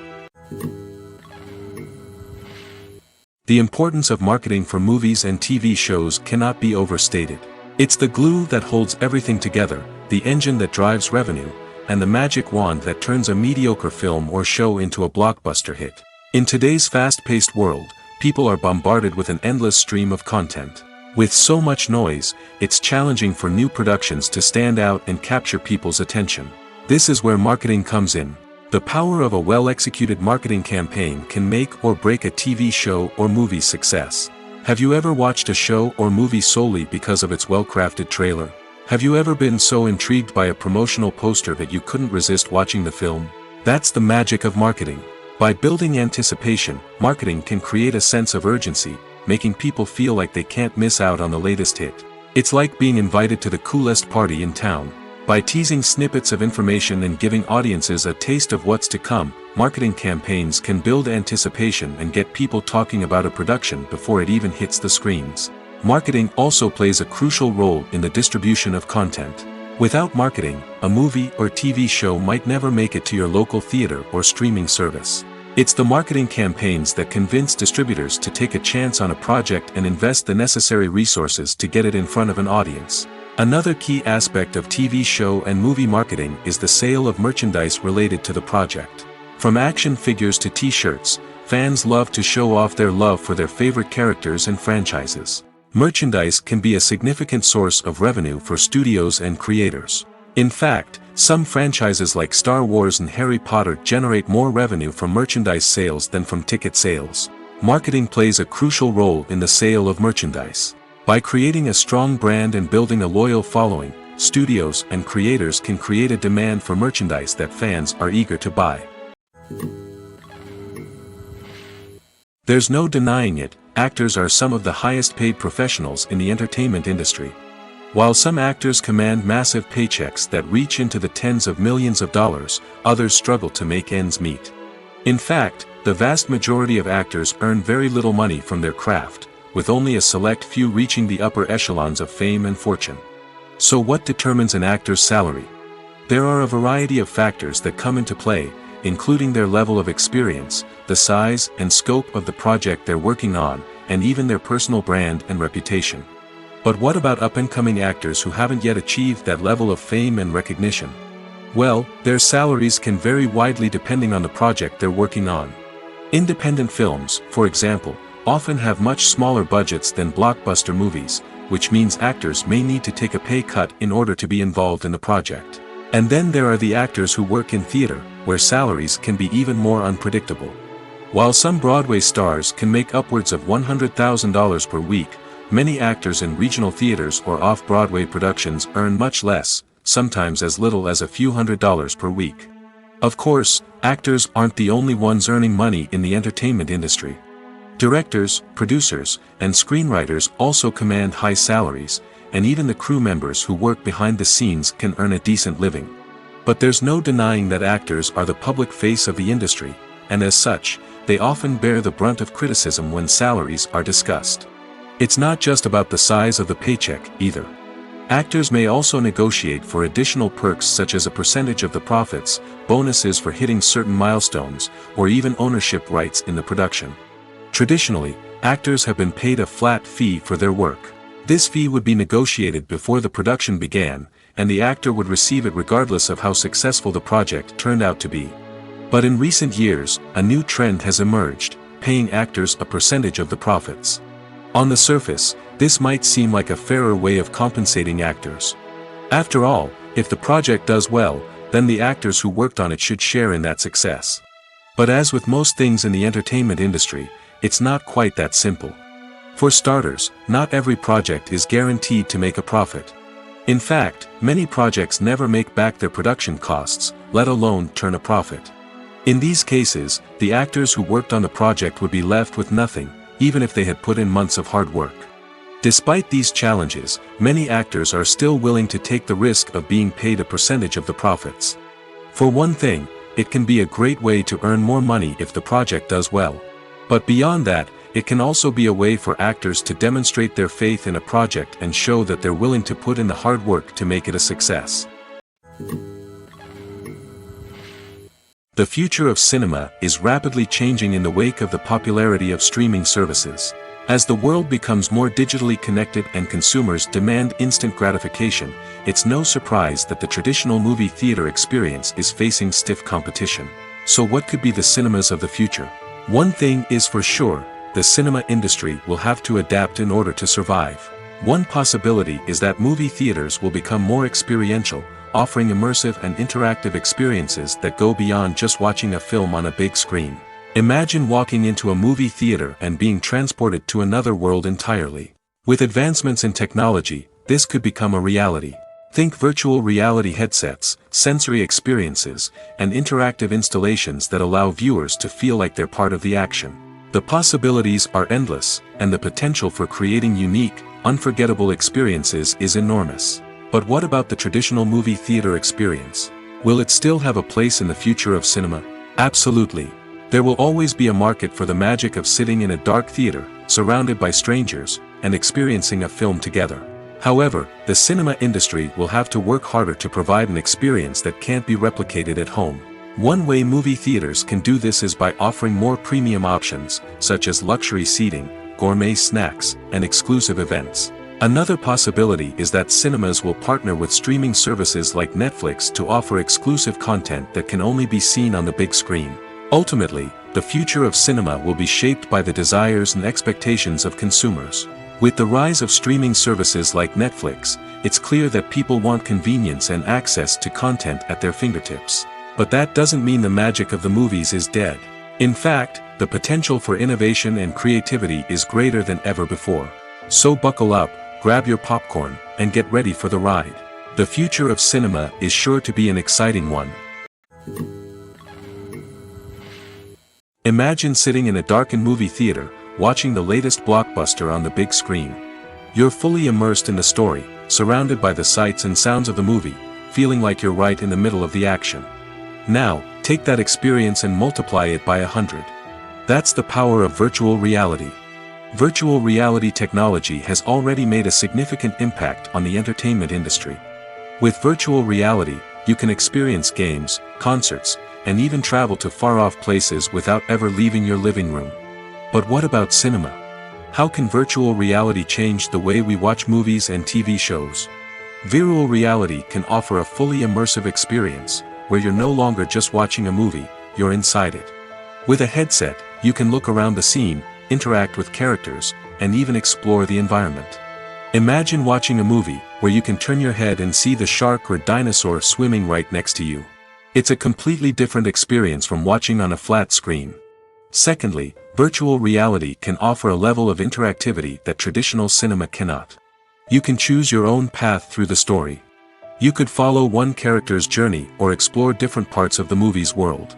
The importance of marketing for movies and TV shows cannot be overstated. It's the glue that holds everything together, the engine that drives revenue, and the magic wand that turns a mediocre film or show into a blockbuster hit. In today's fast-paced world, people are bombarded with an endless stream of content. With so much noise, it's challenging for new productions to stand out and capture people's attention. This is where marketing comes in. The power of a well-executed marketing campaign can make or break a TV show or movie's success. Have you ever watched a show or movie solely because of its well-crafted trailer? Have you ever been so intrigued by a promotional poster that you couldn't resist watching the film? That's the magic of marketing. By building anticipation, marketing can create a sense of urgency, making people feel like they can't miss out on the latest hit. It's like being invited to the coolest party in town. By teasing snippets of information and giving audiences a taste of what's to come, marketing campaigns can build anticipation and get people talking about a production before it even hits the screens. Marketing also plays a crucial role in the distribution of content. Without marketing, a movie or TV show might never make it to your local theater or streaming service. It's the marketing campaigns that convince distributors to take a chance on a project and invest the necessary resources to get it in front of an audience. Another key aspect of TV show and movie marketing is the sale of merchandise related to the project. From action figures to t-shirts, fans love to show off their love for their favorite characters and franchises. Merchandise can be a significant source of revenue for studios and creators. In fact, some franchises like Star Wars and Harry Potter generate more revenue from merchandise sales than from ticket sales. Marketing plays a crucial role in the sale of merchandise. By creating a strong brand and building a loyal following, studios and creators can create a demand for merchandise that fans are eager to buy. There's no denying it, actors are some of the highest paid professionals in the entertainment industry. While some actors command massive paychecks that reach into the tens of millions of dollars, others struggle to make ends meet. In fact, the vast majority of actors earn very little money from their craft, with only a select few reaching the upper echelons of fame and fortune. So what determines an actor's salary? There are a variety of factors that come into play, including their level of experience, the size and scope of the project they're working on, and even their personal brand and reputation. But what about up-and-coming actors who haven't yet achieved that level of fame and recognition? Well, their salaries can vary widely depending on the project they're working on. Independent films, for example, often have much smaller budgets than blockbuster movies, which means actors may need to take a pay cut in order to be involved in the project. And then there are the actors who work in theater, where salaries can be even more unpredictable. While some Broadway stars can make upwards of $100,000 per week, many actors in regional theaters or off-Broadway productions earn much less, sometimes as little as a few $100s per week. Of course, actors aren't the only ones earning money in the entertainment industry. Directors, producers, and screenwriters also command high salaries, and even the crew members who work behind the scenes can earn a decent living. But there's no denying that actors are the public face of the industry, and as such, they often bear the brunt of criticism when salaries are discussed. It's not just about the size of the paycheck, either. Actors may also negotiate for additional perks such as a percentage of the profits, bonuses for hitting certain milestones, or even ownership rights in the production. Traditionally, actors have been paid a flat fee for their work. This fee would be negotiated before the production began, and the actor would receive it regardless of how successful the project turned out to be. But in recent years, a new trend has emerged, paying actors a percentage of the profits. On the surface, this might seem like a fairer way of compensating actors. After all, if the project does well, then the actors who worked on it should share in that success. But as with most things in the entertainment industry, it's not quite that simple. For starters, not every project is guaranteed to make a profit. In fact, many projects never make back their production costs, let alone turn a profit. In these cases, the actors who worked on the project would be left with nothing, even if they had put in months of hard work. Despite these challenges, many actors are still willing to take the risk of being paid a percentage of the profits. For one thing, it can be a great way to earn more money if the project does well. But beyond that, it can also be a way for actors to demonstrate their faith in a project and show that they're willing to put in the hard work to make it a success. The future of cinema is rapidly changing in the wake of the popularity of streaming services. As the world becomes more digitally connected and consumers demand instant gratification, it's no surprise that the traditional movie theater experience is facing stiff competition. So what could be the cinemas of the future? One thing is for sure, the cinema industry will have to adapt in order to survive. One possibility is that movie theaters will become more experiential, offering immersive and interactive experiences that go beyond just watching a film on a big screen. Imagine walking into a movie theater and being transported to another world entirely. With advancements in technology, this could become a reality. Think virtual reality headsets, sensory experiences, and interactive installations that allow viewers to feel like they're part of the action. The possibilities are endless, and the potential for creating unique, unforgettable experiences is enormous. But what about the traditional movie theater experience? Will it still have a place in the future of cinema? Absolutely. There will always be a market for the magic of sitting in a dark theater, surrounded by strangers, and experiencing a film together. However, the cinema industry will have to work harder to provide an experience that can't be replicated at home. One way movie theaters can do this is by offering more premium options, such as luxury seating, gourmet snacks, and exclusive events. Another possibility is that cinemas will partner with streaming services like Netflix to offer exclusive content that can only be seen on the big screen. Ultimately, the future of cinema will be shaped by the desires and expectations of consumers. With the rise of streaming services like Netflix, it's clear that people want convenience and access to content at their fingertips. But that doesn't mean the magic of the movies is dead. In fact, the potential for innovation and creativity is greater than ever before. So buckle up, grab your popcorn, and get ready for the ride. The future of cinema is sure to be an exciting one. Imagine sitting in a darkened movie theater, watching the latest blockbuster on the big screen. You're fully immersed in the story, surrounded by the sights and sounds of the movie, feeling like you're right in the middle of the action. Now, take that experience and multiply it by 100. That's the power of virtual reality. Virtual reality technology has already made a significant impact on the entertainment industry. With virtual reality, you can experience games, concerts, and even travel to far-off places without ever leaving your living room. But what about cinema? How can virtual reality change the way we watch movies and TV shows? Virtual reality can offer a fully immersive experience, where you're no longer just watching a movie, you're inside it. With a headset, you can look around the scene, interact with characters, and even explore the environment. Imagine watching a movie, where you can turn your head and see the shark or dinosaur swimming right next to you. It's a completely different experience from watching on a flat screen. Secondly, virtual reality can offer a level of interactivity that traditional cinema cannot. You can choose your own path through the story. You could follow one character's journey or explore different parts of the movie's world.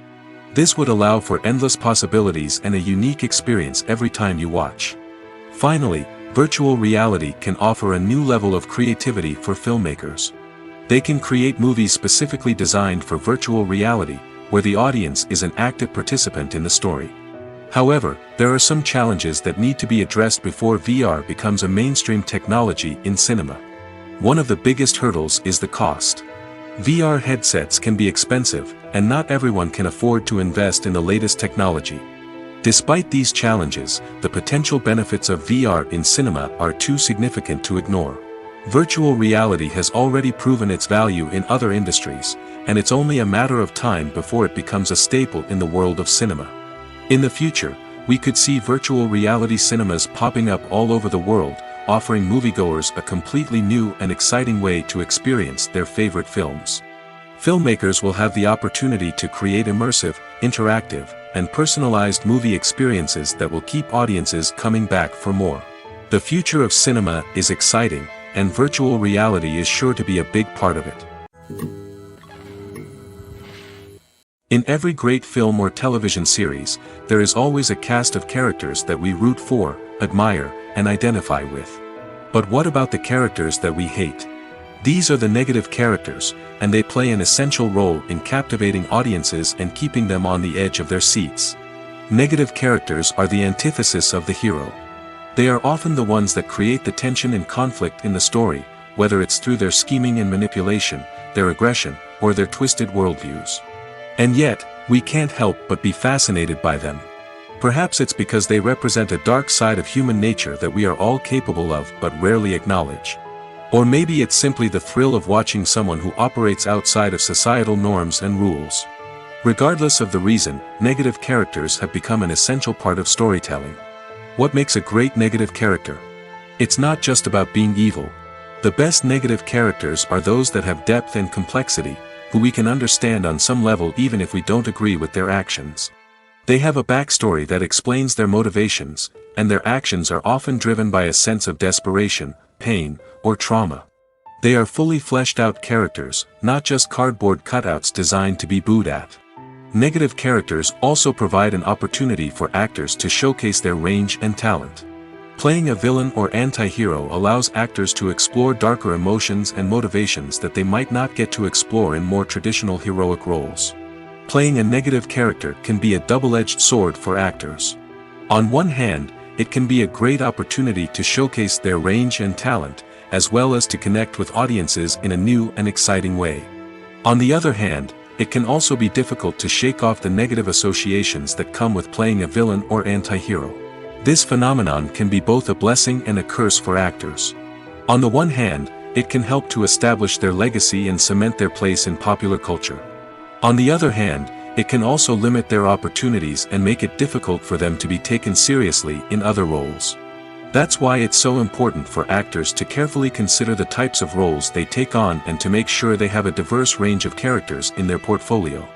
This would allow for endless possibilities and a unique experience every time you watch. Finally, virtual reality can offer a new level of creativity for filmmakers. They can create movies specifically designed for virtual reality, where the audience is an active participant in the story. However, there are some challenges that need to be addressed before VR becomes a mainstream technology in cinema. One of the biggest hurdles is the cost. VR headsets can be expensive, and not everyone can afford to invest in the latest technology. Despite these challenges, the potential benefits of VR in cinema are too significant to ignore. Virtual reality has already proven its value in other industries, and it's only a matter of time before it becomes a staple in the world of cinema. In the future, we could see virtual reality cinemas popping up all over the world, offering moviegoers a completely new and exciting way to experience their favorite films. Filmmakers will have the opportunity to create immersive, interactive, and personalized movie experiences that will keep audiences coming back for more. The future of cinema is exciting, and virtual reality is sure to be a big part of it. In every great film or television series, there is always a cast of characters that we root for, admire, and identify with. But what about the characters that we hate? These are the negative characters, and they play an essential role in captivating audiences and keeping them on the edge of their seats. Negative characters are the antithesis of the hero. They are often the ones that create the tension and conflict in the story, whether it's through their scheming and manipulation, their aggression, or their twisted worldviews. And yet, we can't help but be fascinated by them. Perhaps it's because they represent a dark side of human nature that we are all capable of but rarely acknowledge. Or maybe it's simply the thrill of watching someone who operates outside of societal norms and rules. Regardless of the reason, negative characters have become an essential part of storytelling. What makes a great negative character? It's not just about being evil. The best negative characters are those that have depth and complexity, who we can understand on some level even if we don't agree with their actions. They have a backstory that explains their motivations, and their actions are often driven by a sense of desperation, pain, or trauma. They are fully fleshed out characters, not just cardboard cutouts designed to be booed at. Negative characters also provide an opportunity for actors to showcase their range and talent. Playing a villain or anti-hero allows actors to explore darker emotions and motivations that they might not get to explore in more traditional heroic roles. Playing a negative character can be a double-edged sword for actors. On one hand, it can be a great opportunity to showcase their range and talent, as well as to connect with audiences in a new and exciting way. On the other hand, it can also be difficult to shake off the negative associations that come with playing a villain or anti-hero. This phenomenon can be both a blessing and a curse for actors. On the one hand, it can help to establish their legacy and cement their place in popular culture. On the other hand, it can also limit their opportunities and make it difficult for them to be taken seriously in other roles. That's why it's so important for actors to carefully consider the types of roles they take on and to make sure they have a diverse range of characters in their portfolio.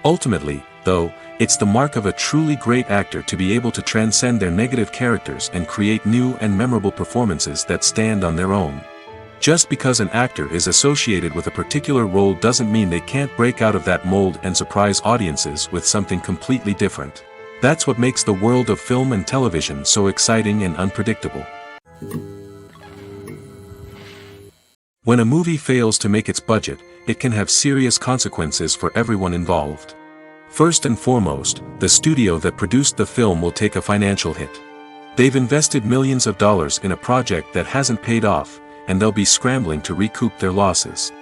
Ultimately, though, it's the mark of a truly great actor to be able to transcend their negative characters and create new and memorable performances that stand on their own. Just because an actor is associated with a particular role doesn't mean they can't break out of that mold and surprise audiences with something completely different. That's what makes the world of film and television so exciting and unpredictable. When a movie fails to make its budget, it can have serious consequences for everyone involved. First and foremost, the studio that produced the film will take a financial hit. They've invested millions of dollars in a project that hasn't paid off, and they'll be scrambling to recoup their losses.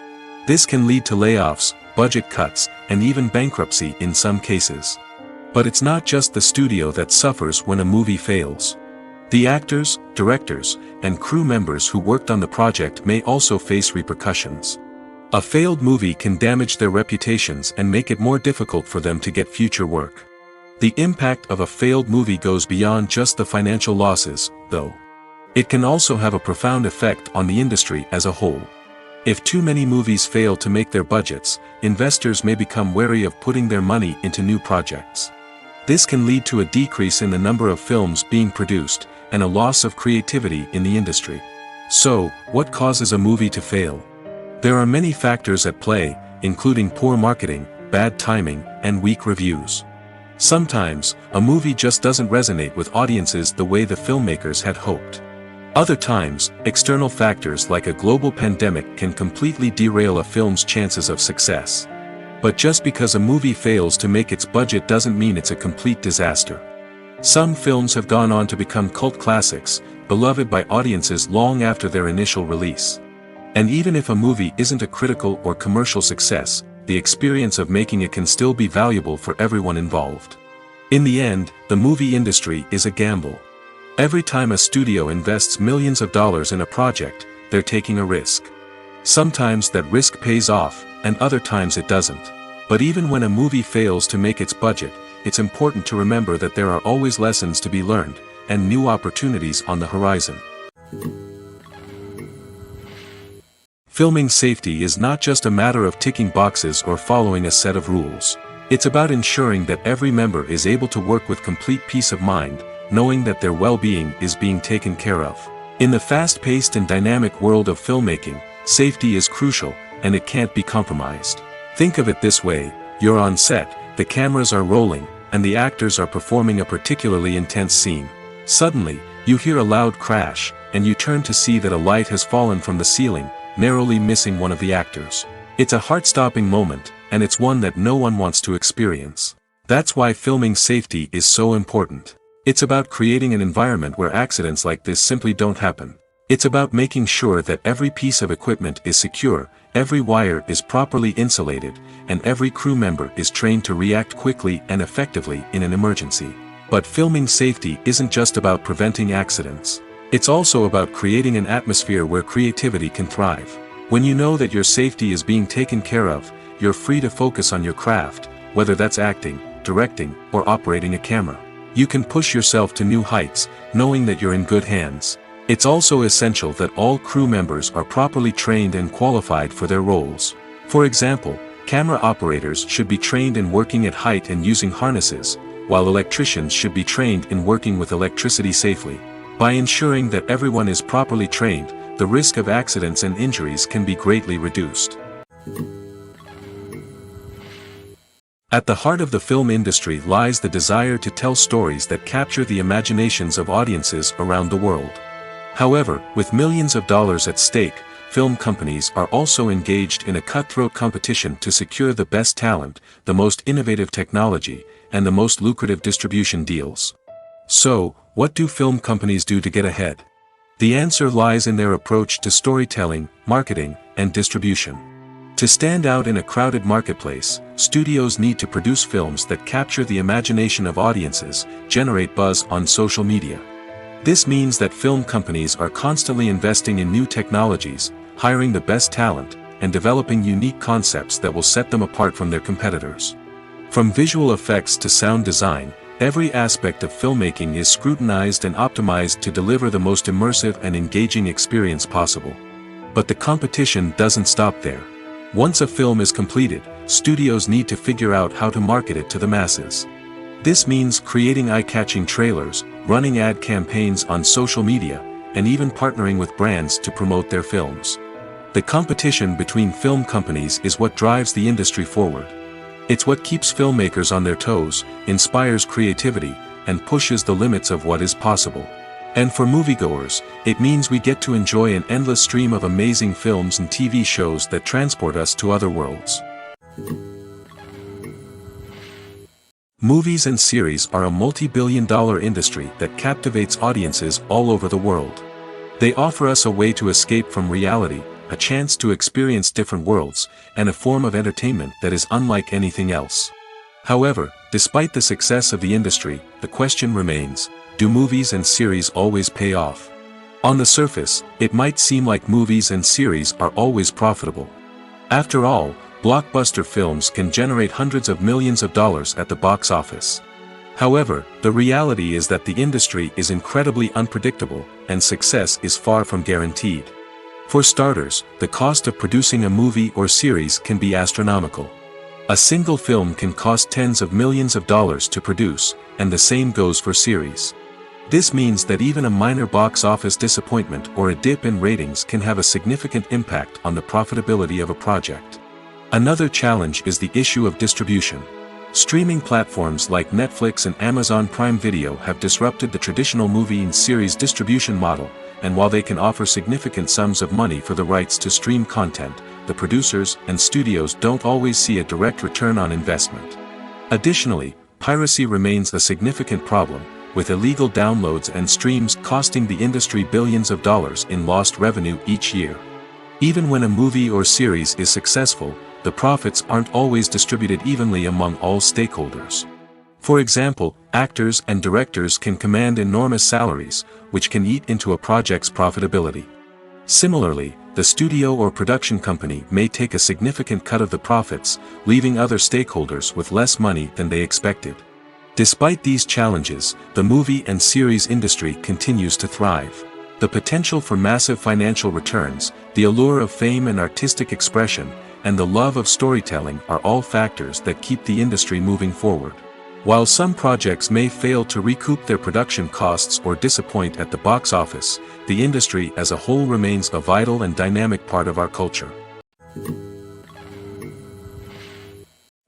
This can lead to layoffs, budget cuts, and even bankruptcy in some cases. But it's not just the studio that suffers when a movie fails. The actors, directors, and crew members who worked on the project may also face repercussions. A failed movie can damage their reputations and make it more difficult for them to get future work. The impact of a failed movie goes beyond just the financial losses, though. It can also have a profound effect on the industry as a whole. If too many movies fail to make their budgets, investors may become wary of putting their money into new projects. This can lead to a decrease in the number of films being produced, and a loss of creativity in the industry. So, what causes a movie to fail? There are many factors at play, including poor marketing, bad timing, and weak reviews. Sometimes, a movie just doesn't resonate with audiences the way the filmmakers had hoped. Other times, external factors like a global pandemic can completely derail a film's chances of success. But just because a movie fails to make its budget doesn't mean it's a complete disaster. Some films have gone on to become cult classics, beloved by audiences long after their initial release. And even if a movie isn't a critical or commercial success, the experience of making it can still be valuable for everyone involved. In the end, the movie industry is a gamble. Every time a studio invests millions of dollars in a project, they're taking a risk. Sometimes that risk pays off, and other times it doesn't. But even when a movie fails to make its budget, it's important to remember that there are always lessons to be learned, and new opportunities on the horizon. Filming safety is not just a matter of ticking boxes or following a set of rules. It's about ensuring that every member is able to work with complete peace of mind, knowing that their well-being is being taken care of. In the fast-paced and dynamic world of filmmaking, safety is crucial, and it can't be compromised. Think of it this way: you're on set, the cameras are rolling, and the actors are performing a particularly intense scene. Suddenly, you hear a loud crash, and you turn to see that a light has fallen from the ceiling, narrowly missing one of the actors. It's a heart-stopping moment, and it's one that no one wants to experience. That's why filming safety is so important. It's about creating an environment where accidents like this simply don't happen. It's about making sure that every piece of equipment is secure, every wire is properly insulated, and every crew member is trained to react quickly and effectively in an emergency. But filming safety isn't just about preventing accidents. It's also about creating an atmosphere where creativity can thrive. When you know that your safety is being taken care of, you're free to focus on your craft, whether that's acting, directing, or operating a camera. You can push yourself to new heights, knowing that you're in good hands. It's also essential that all crew members are properly trained and qualified for their roles. For example, camera operators should be trained in working at height and using harnesses, while electricians should be trained in working with electricity safely. By ensuring that everyone is properly trained, the risk of accidents and injuries can be greatly reduced. At the heart of the film industry lies the desire to tell stories that capture the imaginations of audiences around the world. However, with millions of dollars at stake, film companies are also engaged in a cutthroat competition to secure the best talent, the most innovative technology, and the most lucrative distribution deals. So, what do film companies do to get ahead? The answer lies in their approach to storytelling, marketing, and distribution. To stand out in a crowded marketplace, studios need to produce films that capture the imagination of audiences, generate buzz on social media. This means that film companies are constantly investing in new technologies, hiring the best talent, and developing unique concepts that will set them apart from their competitors. From visual effects to sound design, every aspect of filmmaking is scrutinized and optimized to deliver the most immersive and engaging experience possible. But the competition doesn't stop there. Once a film is completed, studios need to figure out how to market it to the masses. This means creating eye-catching trailers, running ad campaigns on social media, and even partnering with brands to promote their films. The competition between film companies is what drives the industry forward. It's what keeps filmmakers on their toes, inspires creativity, and pushes the limits of what is possible. And for moviegoers, it means we get to enjoy an endless stream of amazing films and TV shows that transport us to other worlds. Movies and series are a multi-billion-dollar industry that captivates audiences all over the world. They offer us a way to escape from reality, a chance to experience different worlds, and a form of entertainment that is unlike anything else. However, despite the success of the industry, the question remains: do movies and series always pay off? On the surface, it might seem like movies and series are always profitable. After all, blockbuster films can generate hundreds of millions of dollars at the box office. However, the reality is that the industry is incredibly unpredictable, and success is far from guaranteed. For starters, the cost of producing a movie or series can be astronomical. A single film can cost tens of millions of dollars to produce, and the same goes for series. This means that even a minor box office disappointment or a dip in ratings can have a significant impact on the profitability of a project. Another challenge is the issue of distribution. Streaming platforms like Netflix and Amazon Prime Video have disrupted the traditional movie and series distribution model, and while they can offer significant sums of money for the rights to stream content, the producers and studios don't always see a direct return on investment. Additionally, piracy remains a significant problem, with illegal downloads and streams costing the industry billions of dollars in lost revenue each year. Even when a movie or series is successful, the profits aren't always distributed evenly among all stakeholders. For example, actors and directors can command enormous salaries, which can eat into a project's profitability. Similarly, the studio or production company may take a significant cut of the profits, leaving other stakeholders with less money than they expected. Despite these challenges, the movie and series industry continues to thrive. The potential for massive financial returns, the allure of fame and artistic expression, and the love of storytelling are all factors that keep the industry moving forward. While some projects may fail to recoup their production costs or disappoint at the box office, the industry as a whole remains a vital and dynamic part of our culture.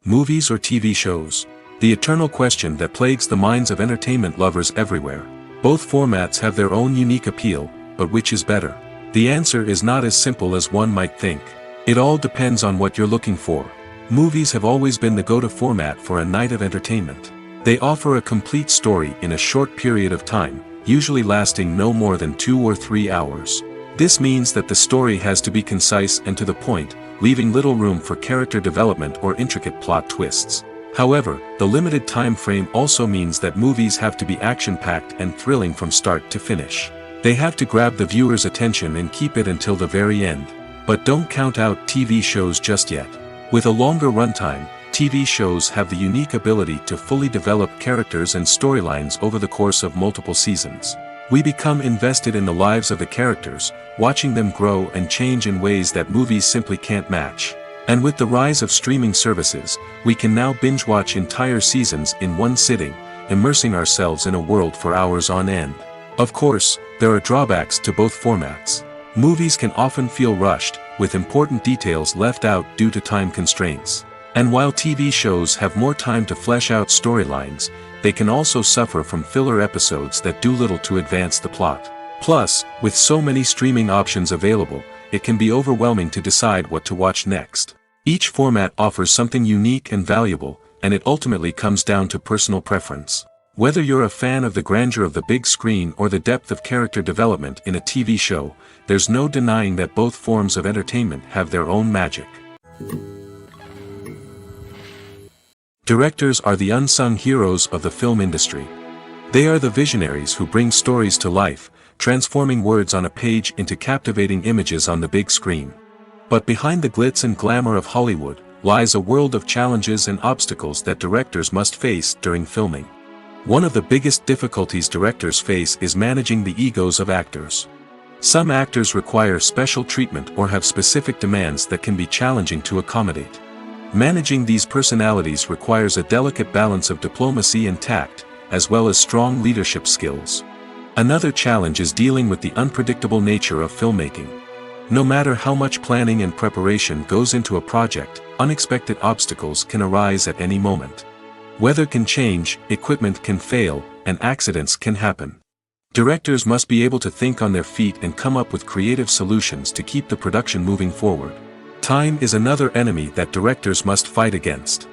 Movies or TV shows? The eternal question that plagues the minds of entertainment lovers everywhere. Both formats have their own unique appeal, but which is better? The answer is not as simple as one might think. It all depends on what you're looking for. Movies have always been the go-to format for a night of entertainment. They offer a complete story in a short period of time, usually lasting no more than 2 or 3 hours. This means that the story has to be concise and to the point, leaving little room for character development or intricate plot twists. However, the limited time frame also means that movies have to be action-packed and thrilling from start to finish. They have to grab the viewer's attention and keep it until the very end. But don't count out TV shows just yet. With a longer runtime, TV shows have the unique ability to fully develop characters and storylines over the course of multiple seasons. We become invested in the lives of the characters, watching them grow and change in ways that movies simply can't match. And with the rise of streaming services, we can now binge-watch entire seasons in one sitting, immersing ourselves in a world for hours on end. Of course, there are drawbacks to both formats. Movies can often feel rushed, with important details left out due to time constraints. And while TV shows have more time to flesh out storylines, they can also suffer from filler episodes that do little to advance the plot. Plus, with so many streaming options available, it can be overwhelming to decide what to watch next. Each format offers something unique and valuable, and it ultimately comes down to personal preference. Whether you're a fan of the grandeur of the big screen or the depth of character development in a TV show, there's no denying that both forms of entertainment have their own magic. Directors are the unsung heroes of the film industry. They are the visionaries who bring stories to life, transforming words on a page into captivating images on the big screen. But behind the glitz and glamour of Hollywood, lies a world of challenges and obstacles that directors must face during filming. One of the biggest difficulties directors face is managing the egos of actors. Some actors require special treatment or have specific demands that can be challenging to accommodate. Managing these personalities requires a delicate balance of diplomacy and tact, as well as strong leadership skills. Another challenge is dealing with the unpredictable nature of filmmaking. No matter how much planning and preparation goes into a project, unexpected obstacles can arise at any moment. Weather can change, equipment can fail, and accidents can happen. Directors must be able to think on their feet and come up with creative solutions to keep the production moving forward. Time is another enemy that directors must fight against.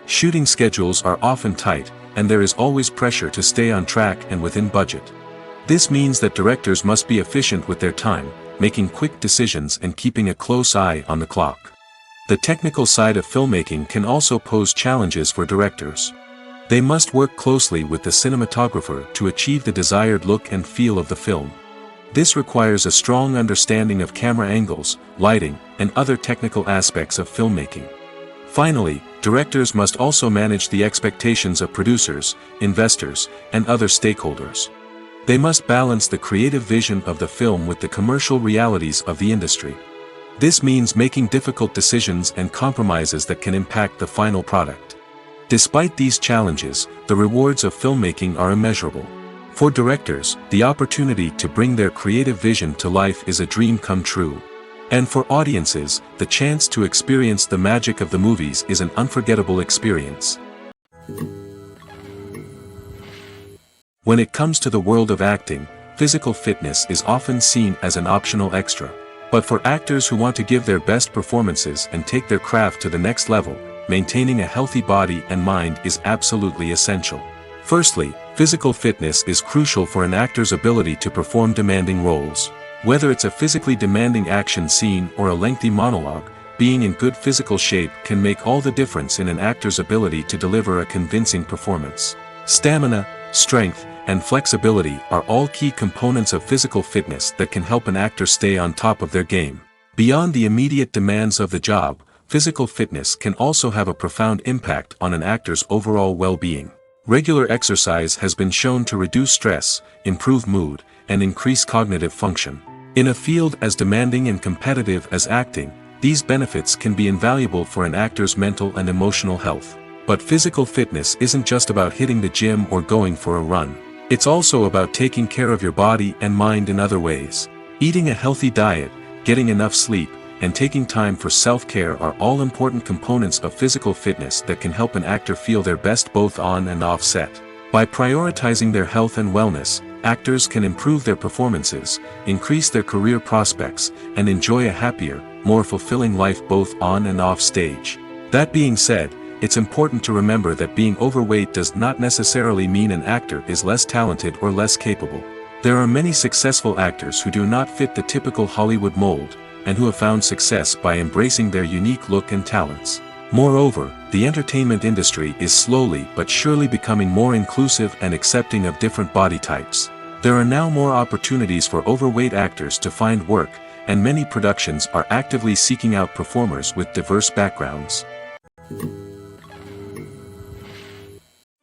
Shooting schedules are often tight, and there is always pressure to stay on track and within budget. This means that directors must be efficient with their time, making quick decisions and keeping a close eye on the clock. The technical side of filmmaking can also pose challenges for directors. They must work closely with the cinematographer to achieve the desired look and feel of the film. This requires a strong understanding of camera angles, lighting, and other technical aspects of filmmaking. Finally, directors must also manage the expectations of producers, investors, and other stakeholders. They must balance the creative vision of the film with the commercial realities of the industry. This means making difficult decisions and compromises that can impact the final product. Despite these challenges, the rewards of filmmaking are immeasurable. For directors, the opportunity to bring their creative vision to life is a dream come true. And for audiences, the chance to experience the magic of the movies is an unforgettable experience. When it comes to the world of acting, physical fitness is often seen as an optional extra. But for actors who want to give their best performances and take their craft to the next level, maintaining a healthy body and mind is absolutely essential. Firstly, physical fitness is crucial for an actor's ability to perform demanding roles. Whether it's a physically demanding action scene or a lengthy monologue, being in good physical shape can make all the difference in an actor's ability to deliver a convincing performance. Stamina, strength, and flexibility are all key components of physical fitness that can help an actor stay on top of their game. Beyond the immediate demands of the job, physical fitness can also have a profound impact on an actor's overall well-being. Regular exercise has been shown to reduce stress, improve mood, and increase cognitive function. In a field as demanding and competitive as acting, these benefits can be invaluable for an actor's mental and emotional health. But physical fitness isn't just about hitting the gym or going for a run. It's also about taking care of your body and mind in other ways. Eating a healthy diet, getting enough sleep, and taking time for self-care are all important components of physical fitness that can help an actor feel their best both on and off set. By prioritizing their health and wellness, actors can improve their performances, increase their career prospects, and enjoy a happier, more fulfilling life both on and off stage. That being said, it's important to remember that being overweight does not necessarily mean an actor is less talented or less capable. There are many successful actors who do not fit the typical Hollywood mold, and who have found success by embracing their unique look and talents. Moreover, the entertainment industry is slowly but surely becoming more inclusive and accepting of different body types. There are now more opportunities for overweight actors to find work, and many productions are actively seeking out performers with diverse backgrounds.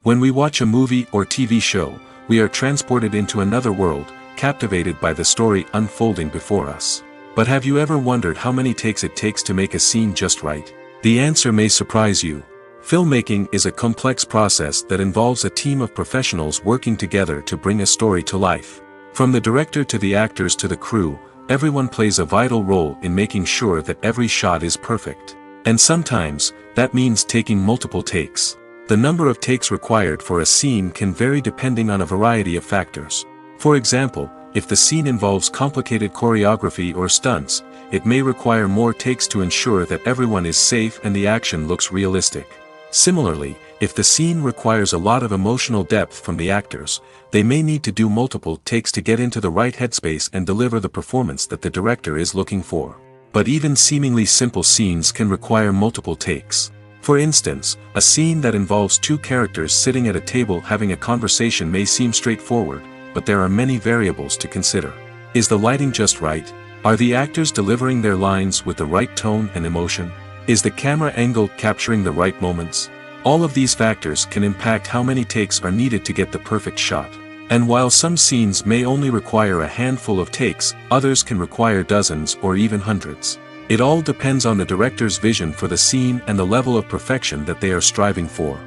When we watch a movie or TV show, we are transported into another world, captivated by the story unfolding before us. But have you ever wondered how many takes it takes to make a scene just right? The answer may surprise you. Filmmaking is a complex process that involves a team of professionals working together to bring a story to life. From the director to the actors to the crew, everyone plays a vital role in making sure that every shot is perfect. And sometimes, that means taking multiple takes. The number of takes required for a scene can vary depending on a variety of factors. For example, if the scene involves complicated choreography or stunts, it may require more takes to ensure that everyone is safe and the action looks realistic. Similarly, if the scene requires a lot of emotional depth from the actors, they may need to do multiple takes to get into the right headspace and deliver the performance that the director is looking for. But even seemingly simple scenes can require multiple takes. For instance, a scene that involves two characters sitting at a table having a conversation may seem straightforward, but there are many variables to consider. Is the lighting just right? Are the actors delivering their lines with the right tone and emotion? Is the camera angle capturing the right moments? All of these factors can impact how many takes are needed to get the perfect shot. And while some scenes may only require a handful of takes, others can require dozens or even hundreds. It all depends on the director's vision for the scene and the level of perfection that they are striving for.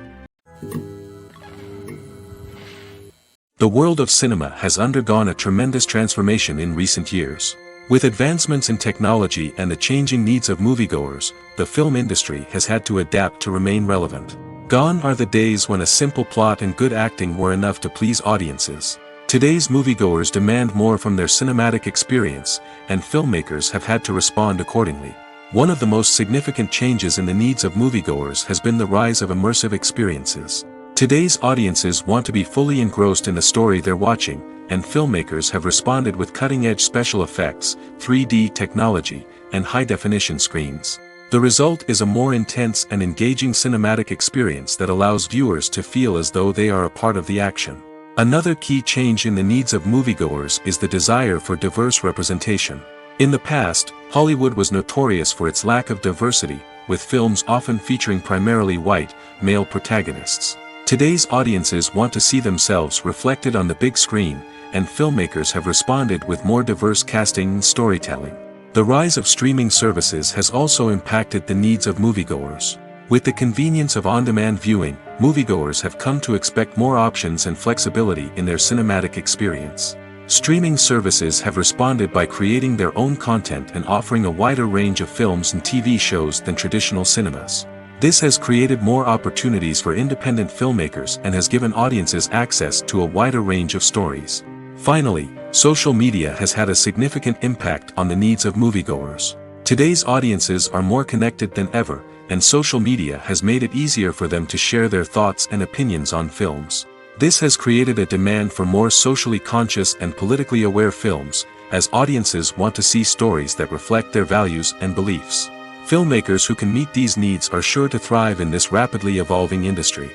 The world of cinema has undergone a tremendous transformation in recent years. With advancements in technology and the changing needs of moviegoers, the film industry has had to adapt to remain relevant. Gone are the days when a simple plot and good acting were enough to please audiences. Today's moviegoers demand more from their cinematic experience, and filmmakers have had to respond accordingly. One of the most significant changes in the needs of moviegoers has been the rise of immersive experiences. Today's audiences want to be fully engrossed in the story they're watching, and filmmakers have responded with cutting-edge special effects, 3D technology, and high-definition screens. The result is a more intense and engaging cinematic experience that allows viewers to feel as though they are a part of the action. Another key change in the needs of moviegoers is the desire for diverse representation. In the past, Hollywood was notorious for its lack of diversity, with films often featuring primarily white, male protagonists. Today's audiences want to see themselves reflected on the big screen, and filmmakers have responded with more diverse casting and storytelling. The rise of streaming services has also impacted the needs of moviegoers. With the convenience of on-demand viewing, moviegoers have come to expect more options and flexibility in their cinematic experience. Streaming services have responded by creating their own content and offering a wider range of films and TV shows than traditional cinemas. This has created more opportunities for independent filmmakers and has given audiences access to a wider range of stories. Finally, social media has had a significant impact on the needs of moviegoers. Today's audiences are more connected than ever, and social media has made it easier for them to share their thoughts and opinions on films. This has created a demand for more socially conscious and politically aware films, as audiences want to see stories that reflect their values and beliefs. Filmmakers who can meet these needs are sure to thrive in this rapidly evolving industry.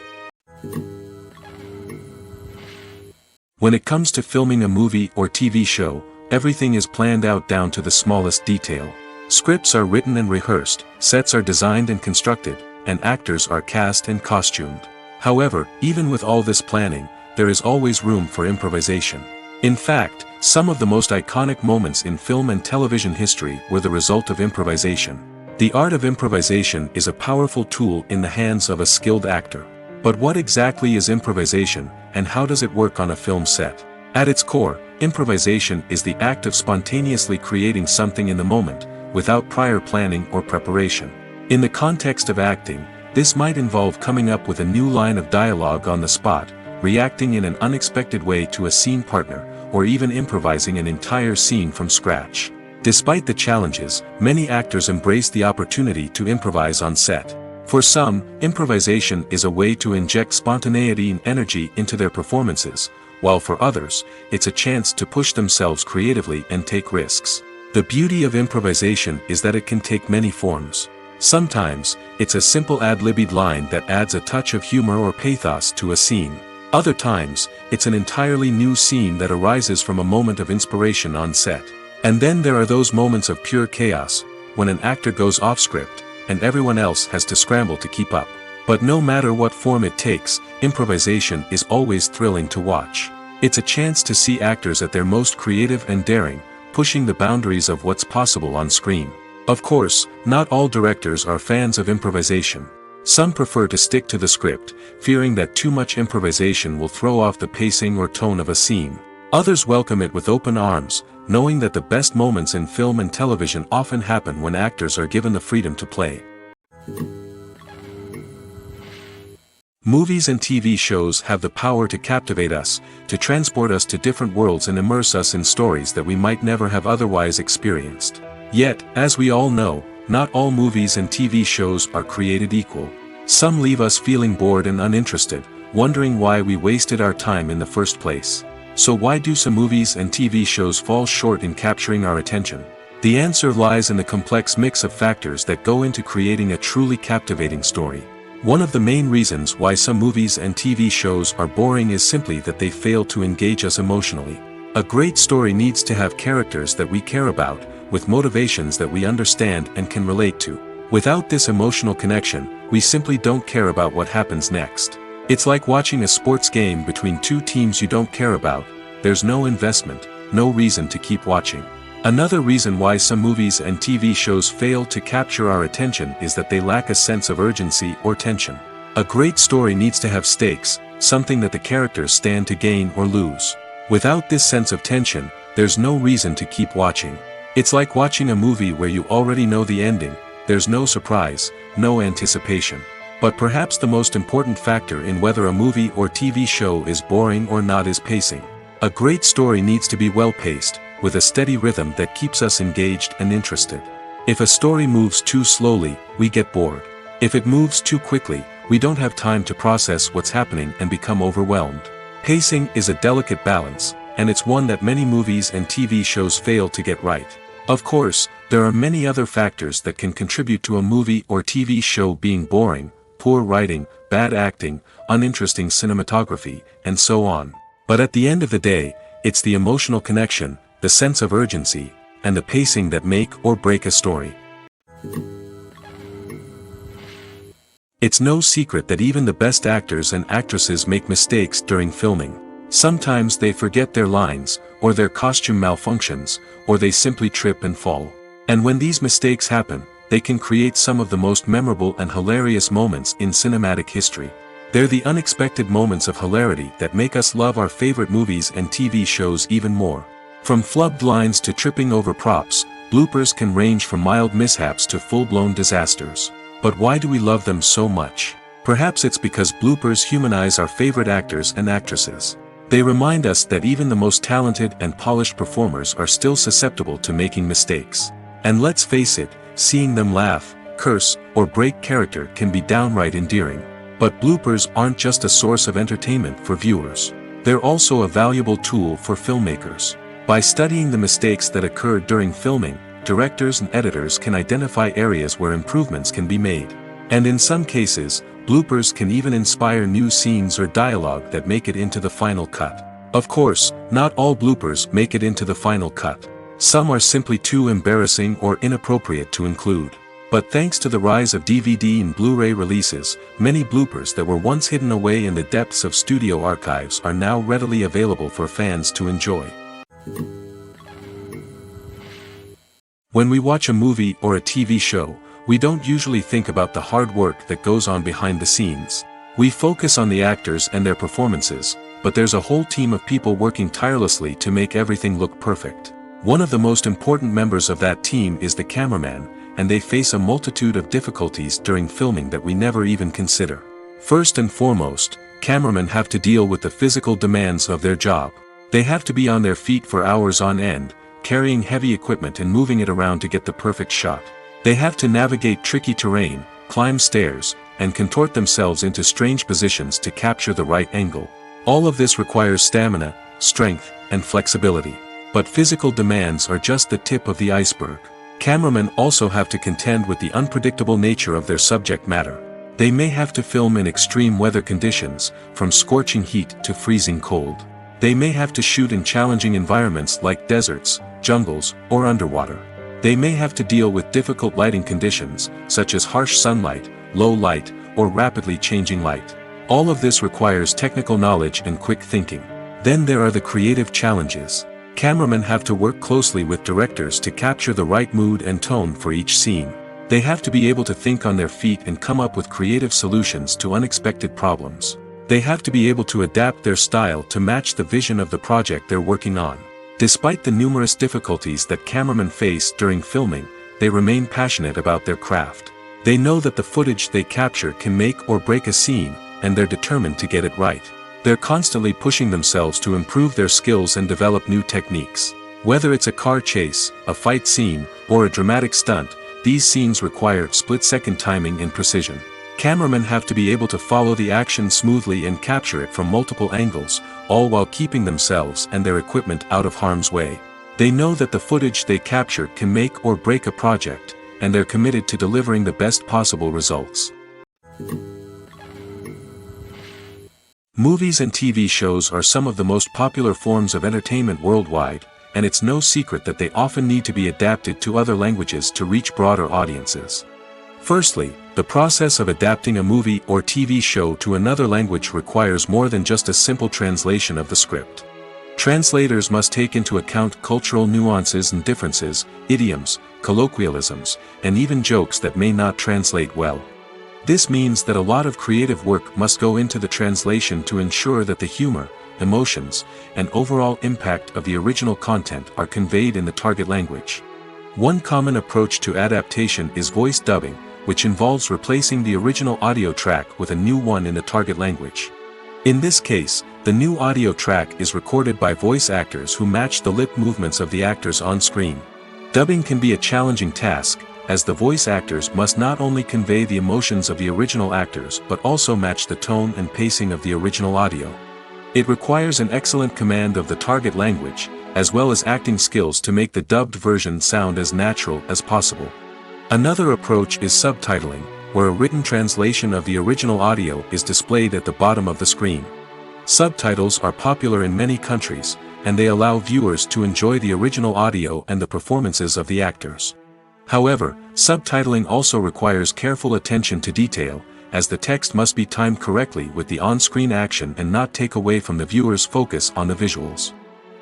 When it comes to filming a movie or TV show, everything is planned out down to the smallest detail. Scripts are written and rehearsed, sets are designed and constructed, and actors are cast and costumed. However, even with all this planning, there is always room for improvisation. In fact, some of the most iconic moments in film and television history were the result of improvisation. The art of improvisation is a powerful tool in the hands of a skilled actor. But what exactly is improvisation, and how does it work on a film set? At its core, improvisation is the act of spontaneously creating something in the moment, without prior planning or preparation. In the context of acting, this might involve coming up with a new line of dialogue on the spot, reacting in an unexpected way to a scene partner, or even improvising an entire scene from scratch. Despite the challenges, many actors embrace the opportunity to improvise on set. For some, improvisation is a way to inject spontaneity and energy into their performances, while for others, it's a chance to push themselves creatively and take risks. The beauty of improvisation is that it can take many forms. Sometimes, it's a simple ad-libbed line that adds a touch of humor or pathos to a scene. Other times, it's an entirely new scene that arises from a moment of inspiration on set. And then there are those moments of pure chaos, when an actor goes off script, and everyone else has to scramble to keep up. But no matter what form it takes, improvisation is always thrilling to watch. It's a chance to see actors at their most creative and daring, pushing the boundaries of what's possible on screen. Of course, not all directors are fans of improvisation. Some prefer to stick to the script, fearing that too much improvisation will throw off the pacing or tone of a scene. Others welcome it with open arms, knowing that the best moments in film and television often happen when actors are given the freedom to play. Movies and TV shows have the power to captivate us, to transport us to different worlds and immerse us in stories that we might never have otherwise experienced. Yet, as we all know, not all movies and TV shows are created equal. Some leave us feeling bored and uninterested, wondering why we wasted our time in the first place. So why do some movies and TV shows fall short in capturing our attention? The answer lies in the complex mix of factors that go into creating a truly captivating story. One of the main reasons why some movies and TV shows are boring is simply that they fail to engage us emotionally. A great story needs to have characters that we care about, with motivations that we understand and can relate to. Without this emotional connection, we simply don't care about what happens next. It's like watching a sports game between two teams you don't care about. There's no investment, no reason to keep watching. Another reason why some movies and TV shows fail to capture our attention is that they lack a sense of urgency or tension. A great story needs to have stakes, something that the characters stand to gain or lose. Without this sense of tension, there's no reason to keep watching. It's like watching a movie where you already know the ending. There's no surprise, no anticipation. But perhaps the most important factor in whether a movie or TV show is boring or not is pacing. A great story needs to be well-paced, with a steady rhythm that keeps us engaged and interested. If a story moves too slowly, we get bored. If it moves too quickly, we don't have time to process what's happening and become overwhelmed. Pacing is a delicate balance, and it's one that many movies and TV shows fail to get right. Of course, there are many other factors that can contribute to a movie or TV show being boring: poor writing, bad acting, uninteresting cinematography, and so on. But at the end of the day, it's the emotional connection, the sense of urgency, and the pacing that make or break a story. It's no secret that even the best actors and actresses make mistakes during filming. Sometimes they forget their lines, or their costume malfunctions, or they simply trip and fall. And when these mistakes happen, they can create some of the most memorable and hilarious moments in cinematic history. They're the unexpected moments of hilarity that make us love our favorite movies and TV shows even more. From flubbed lines to tripping over props, bloopers can range from mild mishaps to full-blown disasters. But why do we love them so much? Perhaps it's because bloopers humanize our favorite actors and actresses. They remind us that even the most talented and polished performers are still susceptible to making mistakes. And let's face it, seeing them laugh, curse, or break character can be downright endearing. But bloopers aren't just a source of entertainment for viewers. They're also a valuable tool for filmmakers. By studying the mistakes that occur during filming, directors and editors can identify areas where improvements can be made. And in some cases, bloopers can even inspire new scenes or dialogue that make it into the final cut. Of course, not all bloopers make it into the final cut. Some are simply too embarrassing or inappropriate to include. But thanks to the rise of DVD and Blu-ray releases, many bloopers that were once hidden away in the depths of studio archives are now readily available for fans to enjoy. When we watch a movie or a TV show, we don't usually think about the hard work that goes on behind the scenes. We focus on the actors and their performances, but there's a whole team of people working tirelessly to make everything look perfect. One of the most important members of that team is the cameraman, and they face a multitude of difficulties during filming that we never even consider. First and foremost, cameramen have to deal with the physical demands of their job. They have to be on their feet for hours on end, carrying heavy equipment and moving it around to get the perfect shot. They have to navigate tricky terrain, climb stairs, and contort themselves into strange positions to capture the right angle. All of this requires stamina, strength, and flexibility. But physical demands are just the tip of the iceberg. Cameramen also have to contend with the unpredictable nature of their subject matter. They may have to film in extreme weather conditions, from scorching heat to freezing cold. They may have to shoot in challenging environments like deserts, jungles, or underwater. They may have to deal with difficult lighting conditions, such as harsh sunlight, low light, or rapidly changing light. All of this requires technical knowledge and quick thinking. Then there are the creative challenges. Cameramen have to work closely with directors to capture the right mood and tone for each scene. They have to be able to think on their feet and come up with creative solutions to unexpected problems. They have to be able to adapt their style to match the vision of the project they're working on. Despite the numerous difficulties that cameramen face during filming, they remain passionate about their craft. They know that the footage they capture can make or break a scene, and they're determined to get it right. They're constantly pushing themselves to improve their skills and develop new techniques. Whether it's a car chase, a fight scene, or a dramatic stunt, these scenes require split-second timing and precision. Cameramen have to be able to follow the action smoothly and capture it from multiple angles, all while keeping themselves and their equipment out of harm's way. They know that the footage they capture can make or break a project, and they're committed to delivering the best possible results. Movies and TV shows are some of the most popular forms of entertainment worldwide, and it's no secret that they often need to be adapted to other languages to reach broader audiences. Firstly, the process of adapting a movie or TV show to another language requires more than just a simple translation of the script. Translators must take into account cultural nuances and differences, idioms, colloquialisms, and even jokes that may not translate well. This means that a lot of creative work must go into the translation to ensure that the humor, emotions, and overall impact of the original content are conveyed in the target language. One common approach to adaptation is voice dubbing, which involves replacing the original audio track with a new one in the target language. In this case, the new audio track is recorded by voice actors who match the lip movements of the actors on screen. Dubbing can be a challenging task, as the voice actors must not only convey the emotions of the original actors but also match the tone and pacing of the original audio. It requires an excellent command of the target language, as well as acting skills to make the dubbed version sound as natural as possible. Another approach is subtitling, where a written translation of the original audio is displayed at the bottom of the screen. Subtitles are popular in many countries, and they allow viewers to enjoy the original audio and the performances of the actors. However, subtitling also requires careful attention to detail, as the text must be timed correctly with the on-screen action and not take away from the viewer's focus on the visuals.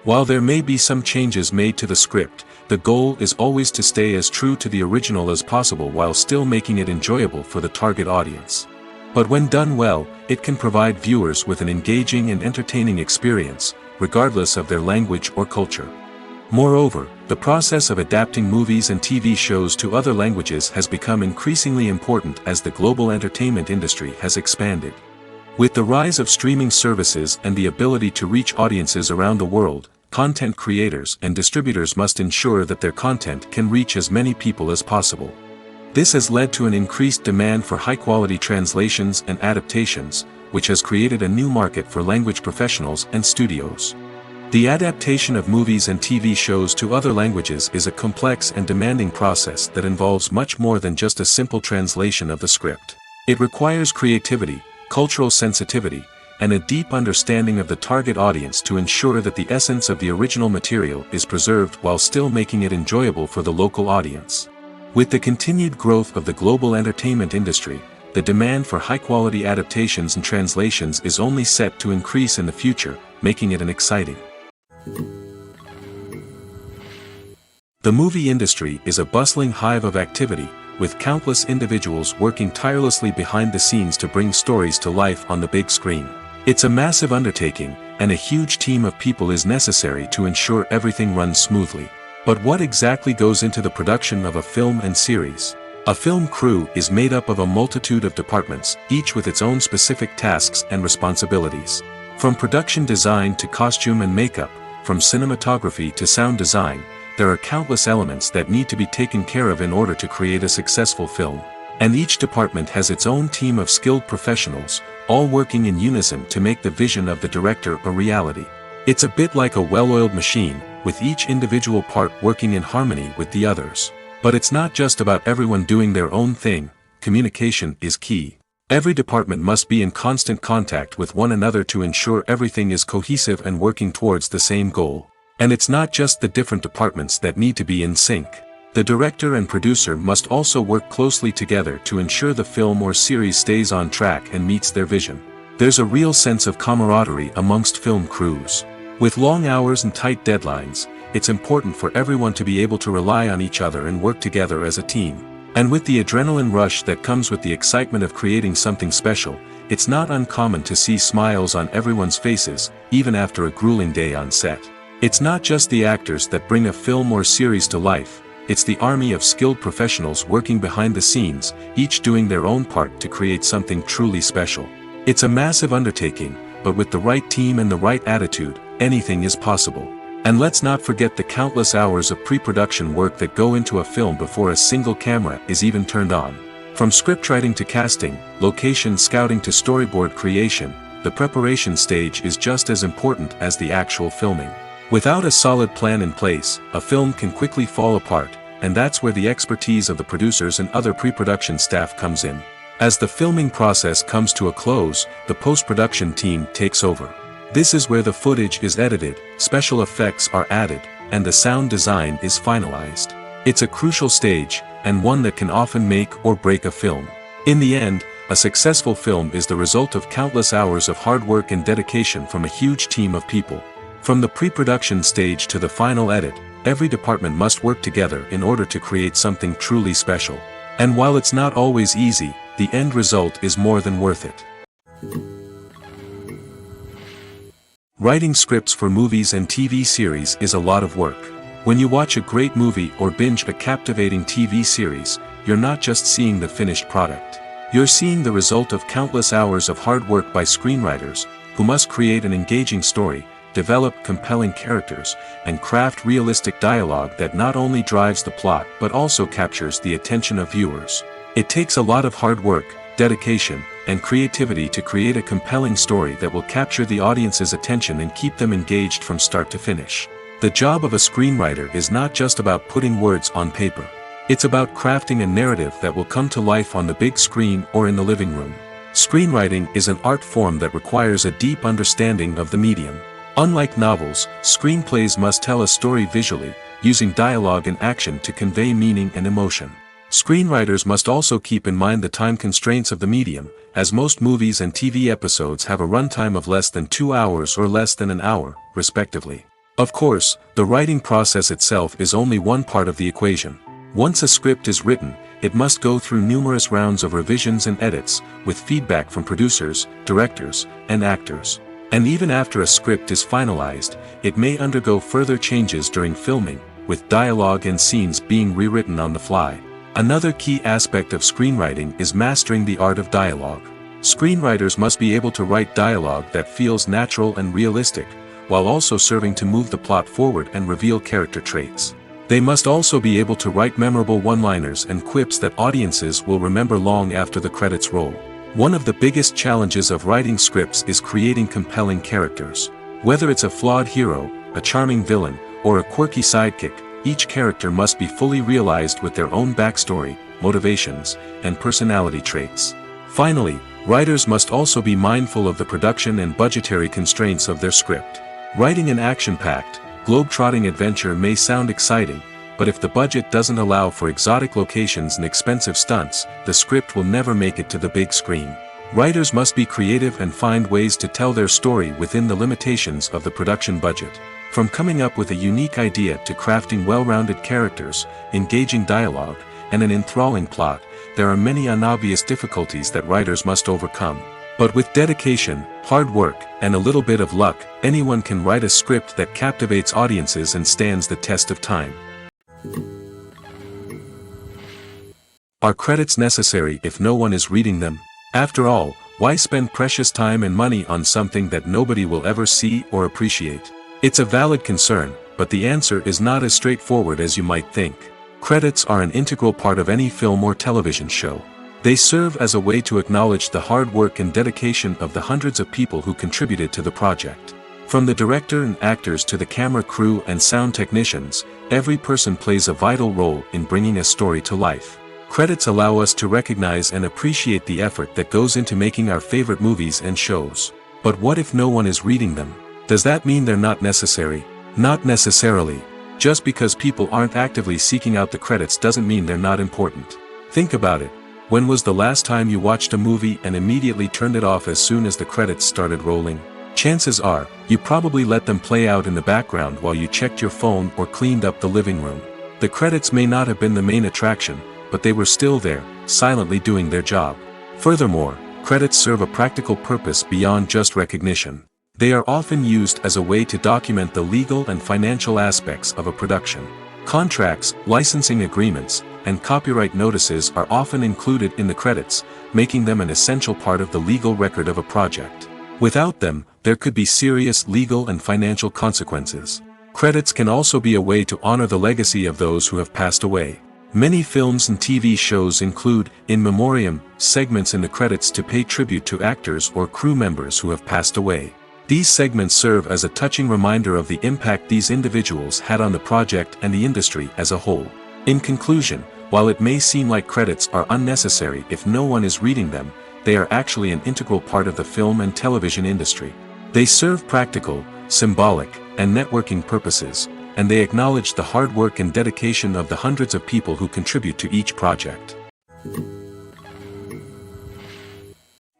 While there may be some changes made to the script, the goal is always to stay as true to the original as possible while still making it enjoyable for the target audience. But when done well, it can provide viewers with an engaging and entertaining experience, regardless of their language or culture. Moreover, The process of adapting movies and TV shows to other languages has become increasingly important as the global entertainment industry has expanded. With the rise of streaming services and the ability to reach audiences around the world, content creators and distributors must ensure that their content can reach as many people as possible. This has led to an increased demand for high-quality translations and adaptations, which has created a new market for language professionals and studios. The adaptation of movies and TV shows to other languages is a complex and demanding process that involves much more than just a simple translation of the script. It requires creativity, cultural sensitivity, and a deep understanding of the target audience to ensure that the essence of the original material is preserved while still making it enjoyable for the local audience. With the continued growth of the global entertainment industry, the demand for high-quality adaptations and translations is only set to increase in the future, making it an exciting. The movie industry is a bustling hive of activity, with countless individuals working tirelessly behind the scenes to bring stories to life on the big screen. It's a massive undertaking, and a huge team of people is necessary to ensure everything runs smoothly. But what exactly goes into the production of a film and series? A film crew is made up of a multitude of departments, each with its own specific tasks and responsibilities. From production design to costume and makeup, from cinematography to sound design, there are countless elements that need to be taken care of in order to create a successful film. And each department has its own team of skilled professionals, all working in unison to make the vision of the director a reality. It's a bit like a well-oiled machine, with each individual part working in harmony with the others. But it's not just about everyone doing their own thing. Communication is key. Every department must be in constant contact with one another to ensure everything is cohesive and working towards the same goal. And it's not just the different departments that need to be in sync. The director and producer must also work closely together to ensure the film or series stays on track and meets their vision. There's a real sense of camaraderie amongst film crews. With long hours and tight deadlines, it's important for everyone to be able to rely on each other and work together as a team. And with the adrenaline rush that comes with the excitement of creating something special, it's not uncommon to see smiles on everyone's faces, even after a grueling day on set. It's not just the actors that bring a film or series to life, it's the army of skilled professionals working behind the scenes, each doing their own part to create something truly special. It's a massive undertaking, but with the right team and the right attitude, anything is possible. And let's not forget the countless hours of pre-production work that go into a film before a single camera is even turned on. From scriptwriting to casting, location scouting to storyboard creation, the preparation stage is just as important as the actual filming. Without a solid plan in place, a film can quickly fall apart, and that's where the expertise of the producers and other pre-production staff comes in. As the filming process comes to a close, the post-production team takes over. This is where the footage is edited, special effects are added, and the sound design is finalized. It's a crucial stage, and one that can often make or break a film. In the end, a successful film is the result of countless hours of hard work and dedication from a huge team of people. From the pre-production stage to the final edit, every department must work together in order to create something truly special. And while it's not always easy, the end result is more than worth it. Writing scripts for movies and TV series is a lot of work. When you watch a great movie or binge a captivating TV series, you're not just seeing the finished product. You're seeing the result of countless hours of hard work by screenwriters, who must create an engaging story, develop compelling characters, and craft realistic dialogue that not only drives the plot but also captures the attention of viewers. It takes a lot of hard work, dedication, and creativity to create a compelling story that will capture the audience's attention and keep them engaged from start to finish. The job of a screenwriter is not just about putting words on paper. It's about crafting a narrative that will come to life on the big screen or in the living room. Screenwriting is an art form that requires a deep understanding of the medium. Unlike novels, screenplays must tell a story visually, using dialogue and action to convey meaning and emotion. Screenwriters must also keep in mind the time constraints of the medium, as most movies and TV episodes have a runtime of less than 2 hours or less than an hour, respectively. Of course, the writing process itself is only one part of the equation. Once a script is written, it must go through numerous rounds of revisions and edits, with feedback from producers, directors, and actors. And even after a script is finalized, it may undergo further changes during filming, with dialogue and scenes being rewritten on the fly. Another key aspect of screenwriting is mastering the art of dialogue. Screenwriters must be able to write dialogue that feels natural and realistic, while also serving to move the plot forward and reveal character traits. They must also be able to write memorable one-liners and quips that audiences will remember long after the credits roll. One of the biggest challenges of writing scripts is creating compelling characters. Whether it's a flawed hero, a charming villain, or a quirky sidekick, each character must be fully realized with their own backstory, motivations, and personality traits. Finally, writers must also be mindful of the production and budgetary constraints of their script. Writing an action-packed, globe-trotting adventure may sound exciting, but if the budget doesn't allow for exotic locations and expensive stunts, the script will never make it to the big screen. Writers must be creative and find ways to tell their story within the limitations of the production budget. From coming up with a unique idea to crafting well-rounded characters, engaging dialogue, and an enthralling plot, there are many unobvious difficulties that writers must overcome. But with dedication, hard work, and a little bit of luck, anyone can write a script that captivates audiences and stands the test of time. Are credits necessary if no one is reading them? After all, why spend precious time and money on something that nobody will ever see or appreciate? It's a valid concern, but the answer is not as straightforward as you might think. Credits are an integral part of any film or television show. They serve as a way to acknowledge the hard work and dedication of the hundreds of people who contributed to the project. From the director and actors to the camera crew and sound technicians, every person plays a vital role in bringing a story to life. Credits allow us to recognize and appreciate the effort that goes into making our favorite movies and shows. But what if no one is reading them? Does that mean they're not necessary? Not necessarily. Just because people aren't actively seeking out the credits doesn't mean they're not important. Think about it. When was the last time you watched a movie and immediately turned it off as soon as the credits started rolling? Chances are, you probably let them play out in the background while you checked your phone or cleaned up the living room. The credits may not have been the main attraction, but they were still there, silently doing their job. Furthermore, credits serve a practical purpose beyond just recognition. They are often used as a way to document the legal and financial aspects of a production. Contracts, licensing agreements, and copyright notices are often included in the credits, making them an essential part of the legal record of a project. Without them, there could be serious legal and financial consequences. Credits can also be a way to honor the legacy of those who have passed away. Many films and TV shows include, in memoriam, segments in the credits to pay tribute to actors or crew members who have passed away. These segments serve as a touching reminder of the impact these individuals had on the project and the industry as a whole. In conclusion, while it may seem like credits are unnecessary if no one is reading them, they are actually an integral part of the film and television industry. They serve practical, symbolic, and networking purposes, and they acknowledge the hard work and dedication of the hundreds of people who contribute to each project.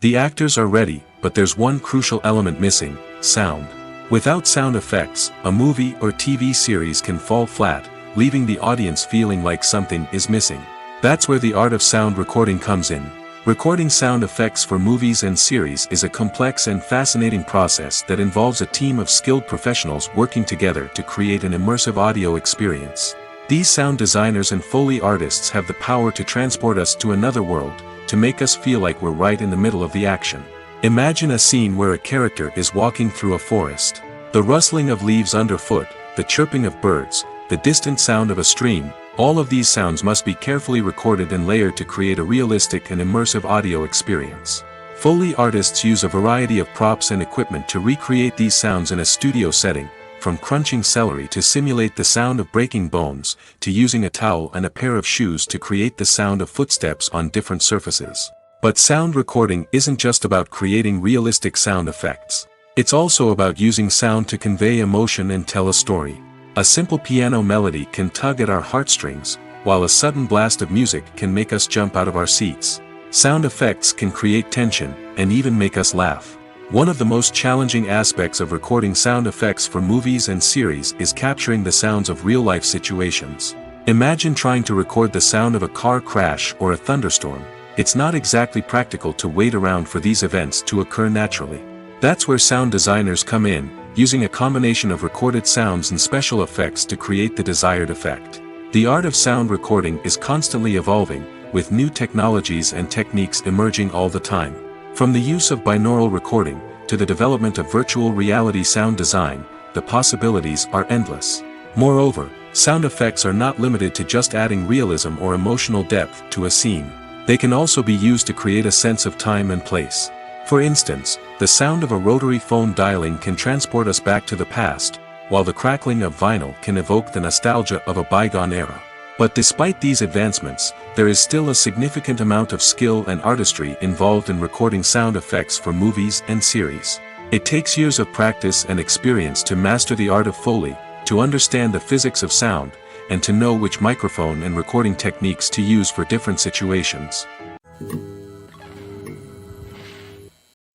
The actors are ready, but there's one crucial element missing: sound. Without sound effects, a movie or TV series can fall flat, leaving the audience feeling like something is missing. That's where the art of sound recording comes in. Recording sound effects for movies and series is a complex and fascinating process that involves a team of skilled professionals working together to create an immersive audio experience. These sound designers and Foley artists have the power to transport us to another world, to make us feel like we're right in the middle of the action. Imagine a scene where a character is walking through a forest. The rustling of leaves underfoot, the chirping of birds, the distant sound of a stream, all of these sounds must be carefully recorded and layered to create a realistic and immersive audio experience. Foley artists use a variety of props and equipment to recreate these sounds in a studio setting, from crunching celery to simulate the sound of breaking bones, to using a towel and a pair of shoes to create the sound of footsteps on different surfaces. But sound recording isn't just about creating realistic sound effects. It's also about using sound to convey emotion and tell a story. A simple piano melody can tug at our heartstrings, while a sudden blast of music can make us jump out of our seats. Sound effects can create tension, and even make us laugh. One of the most challenging aspects of recording sound effects for movies and series is capturing the sounds of real-life situations. Imagine trying to record the sound of a car crash or a thunderstorm. It's not exactly practical to wait around for these events to occur naturally. That's where sound designers come in, using a combination of recorded sounds and special effects to create the desired effect. The art of sound recording is constantly evolving, with new technologies and techniques emerging all the time. From the use of binaural recording, to the development of virtual reality sound design, the possibilities are endless. Moreover, sound effects are not limited to just adding realism or emotional depth to a scene. They can also be used to create a sense of time and place. For instance, the sound of a rotary phone dialing can transport us back to the past, while the crackling of vinyl can evoke the nostalgia of a bygone era. But despite these advancements, there is still a significant amount of skill and artistry involved in recording sound effects for movies and series. It takes years of practice and experience to master the art of Foley, to understand the physics of sound, and to know which microphone and recording techniques to use for different situations.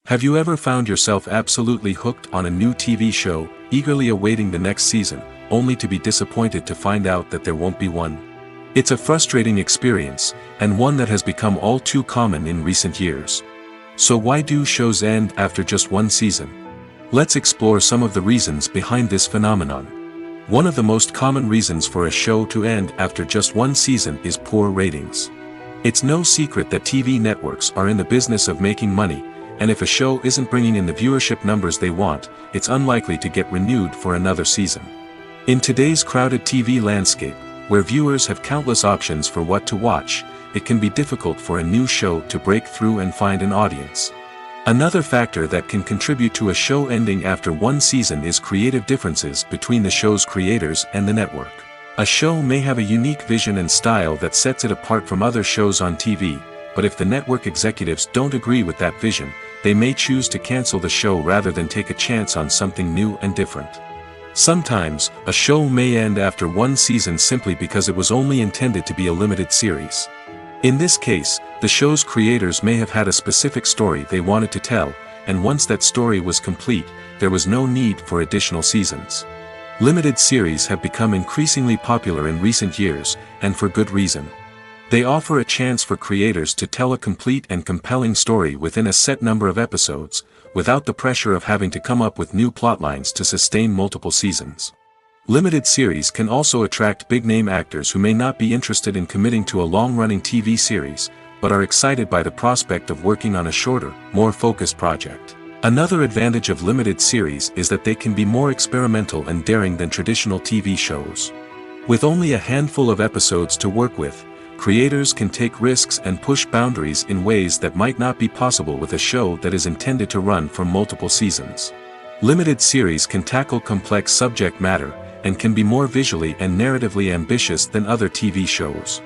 Have you ever found yourself absolutely hooked on a new TV show, eagerly awaiting the next season, only to be disappointed to find out that there won't be one? It's a frustrating experience, and one that has become all too common in recent years. So why do shows end after just one season? Let's explore some of the reasons behind this phenomenon. One of the most common reasons for a show to end after just one season is poor ratings. It's no secret that TV networks are in the business of making money, and if a show isn't bringing in the viewership numbers they want, it's unlikely to get renewed for another season. In today's crowded TV landscape, where viewers have countless options for what to watch, it can be difficult for a new show to break through and find an audience. Another factor that can contribute to a show ending after one season is creative differences between the show's creators and the network. A show may have a unique vision and style that sets it apart from other shows on TV, but if the network executives don't agree with that vision, they may choose to cancel the show rather than take a chance on something new and different. Sometimes, a show may end after one season simply because it was only intended to be a limited series. In this case, the show's creators may have had a specific story they wanted to tell, and once that story was complete, there was no need for additional seasons. Limited series have become increasingly popular in recent years, and for good reason. They offer a chance for creators to tell a complete and compelling story within a set number of episodes, without the pressure of having to come up with new plotlines to sustain multiple seasons. Limited series can also attract big-name actors who may not be interested in committing to a long-running TV series, but are excited by the prospect of working on a shorter, more focused project. Another advantage of limited series is that they can be more experimental and daring than traditional TV shows. With only a handful of episodes to work with, creators can take risks and push boundaries in ways that might not be possible with a show that is intended to run for multiple seasons. Limited series can tackle complex subject matter, and can be more visually and narratively ambitious than other TV shows.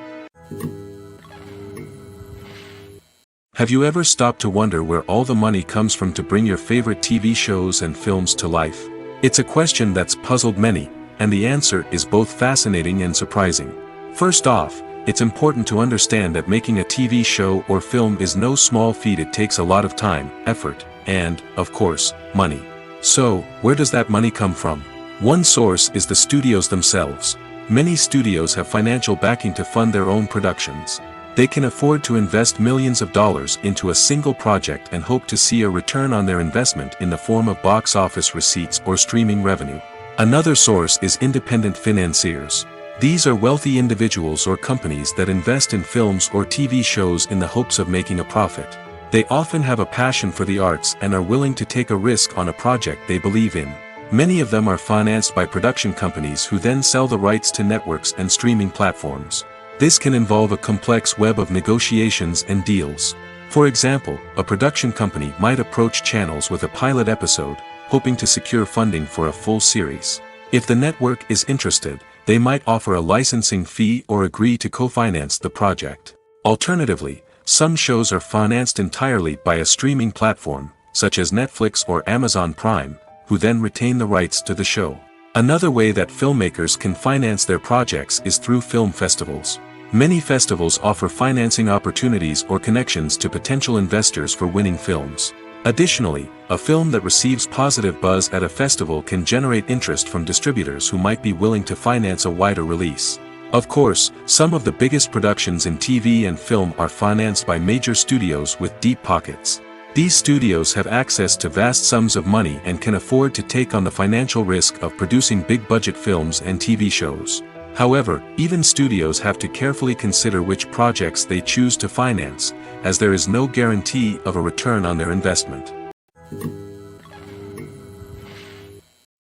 Have you ever stopped to wonder where all the money comes from to bring your favorite TV shows and films to life? It's a question that's puzzled many, and the answer is both fascinating and surprising. First off, it's important to understand that making a TV show or film is no small feat. It takes a lot of time, effort, and, of course, money. So, where does that money come from? One source is the studios themselves. Many studios have financial backing to fund their own productions. They can afford to invest millions of dollars into a single project and hope to see a return on their investment in the form of box office receipts or streaming revenue. Another source is independent financiers. These are wealthy individuals or companies that invest in films or TV shows in the hopes of making a profit. They often have a passion for the arts and are willing to take a risk on a project they believe in. Many of them are financed by production companies who then sell the rights to networks and streaming platforms. This can involve a complex web of negotiations and deals. For example, a production company might approach channels with a pilot episode, hoping to secure funding for a full series. If the network is interested, they might offer a licensing fee or agree to co-finance the project. Alternatively, some shows are financed entirely by a streaming platform, such as Netflix or Amazon Prime, who then retain the rights to the show. Another way that filmmakers can finance their projects is through film festivals. Many festivals offer financing opportunities or connections to potential investors for winning films. Additionally, a film that receives positive buzz at a festival can generate interest from distributors who might be willing to finance a wider release. Of course, some of the biggest productions in TV and film are financed by major studios with deep pockets. These studios have access to vast sums of money and can afford to take on the financial risk of producing big-budget films and TV shows. However, even studios have to carefully consider which projects they choose to finance, as there is no guarantee of a return on their investment.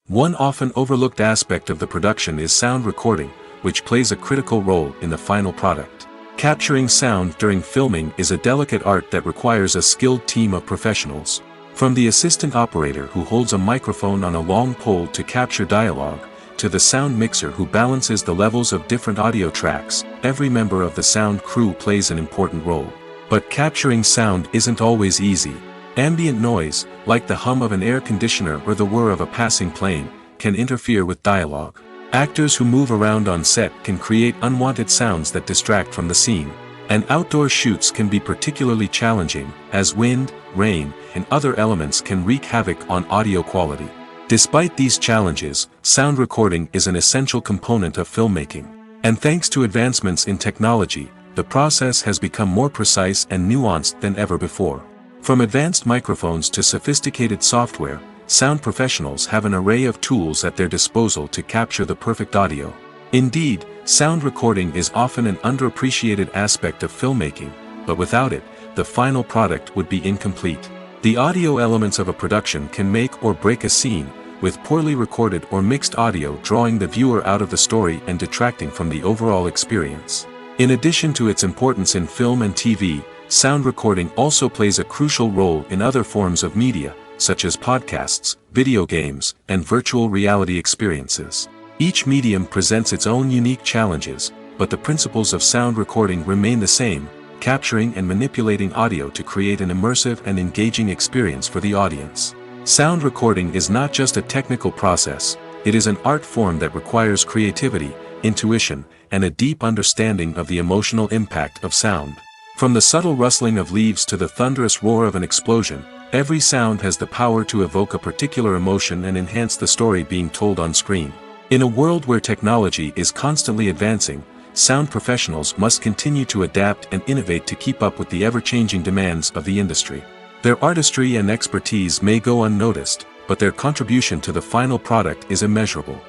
One often overlooked aspect of the production is sound recording, which plays a critical role in the final product. Capturing sound during filming is a delicate art that requires a skilled team of professionals. From the assistant operator who holds a microphone on a long pole to capture dialogue, to the sound mixer who balances the levels of different audio tracks, every member of the sound crew plays an important role. But capturing sound isn't always easy. Ambient noise, like the hum of an air conditioner or the whir of a passing plane, can interfere with dialogue. Actors who move around on set can create unwanted sounds that distract from the scene. And outdoor shoots can be particularly challenging, as wind, rain, and other elements can wreak havoc on audio quality. Despite these challenges, sound recording is an essential component of filmmaking. And thanks to advancements in technology, the process has become more precise and nuanced than ever before. From advanced microphones to sophisticated software, sound professionals have an array of tools at their disposal to capture the perfect audio. Indeed, sound recording is often an underappreciated aspect of filmmaking, but without it, the final product would be incomplete. The audio elements of a production can make or break a scene, with poorly recorded or mixed audio drawing the viewer out of the story and detracting from the overall experience. In addition to its importance in film and TV, sound recording also plays a crucial role in other forms of media, such as podcasts, video games, and virtual reality experiences. Each medium presents its own unique challenges, but the principles of sound recording remain the same, capturing and manipulating audio to create an immersive and engaging experience for the audience. Sound recording is not just a technical process, it is an art form that requires creativity, intuition, and a deep understanding of the emotional impact of sound. From the subtle rustling of leaves to the thunderous roar of an explosion, every sound has the power to evoke a particular emotion and enhance the story being told on screen. In a world where technology is constantly advancing, sound professionals must continue to adapt and innovate to keep up with the ever-changing demands of the industry. Their artistry and expertise may go unnoticed, but their contribution to the final product is immeasurable.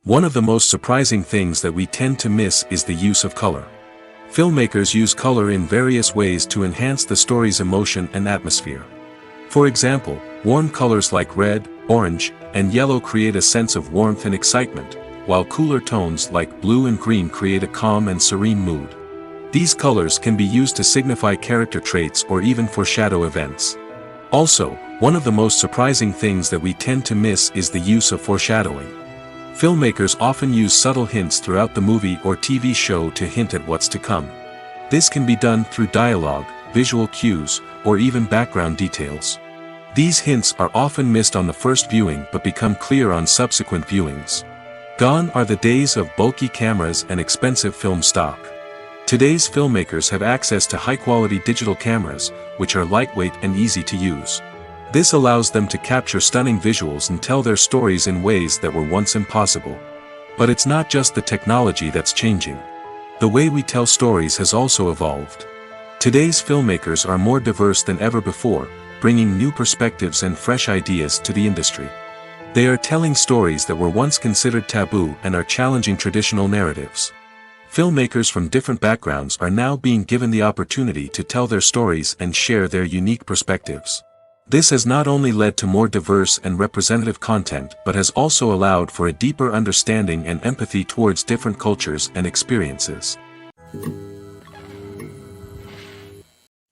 One of the most surprising things that we tend to miss is the use of color. Filmmakers use color in various ways to enhance the story's emotion and atmosphere. For example, warm colors like red, orange, and yellow create a sense of warmth and excitement, while cooler tones like blue and green create a calm and serene mood. These colors can be used to signify character traits or even foreshadow events. Also, one of the most surprising things that we tend to miss is the use of foreshadowing. Filmmakers often use subtle hints throughout the movie or TV show to hint at what's to come. This can be done through dialogue, visual cues, or even background details. These hints are often missed on the first viewing but become clear on subsequent viewings. Gone are the days of bulky cameras and expensive film stock. Today's filmmakers have access to high-quality digital cameras, which are lightweight and easy to use. This allows them to capture stunning visuals and tell their stories in ways that were once impossible. But it's not just the technology that's changing. The way we tell stories has also evolved. Today's filmmakers are more diverse than ever before, bringing new perspectives and fresh ideas to the industry. They are telling stories that were once considered taboo and are challenging traditional narratives. Filmmakers from different backgrounds are now being given the opportunity to tell their stories and share their unique perspectives. This has not only led to more diverse and representative content but has also allowed for a deeper understanding and empathy towards different cultures and experiences.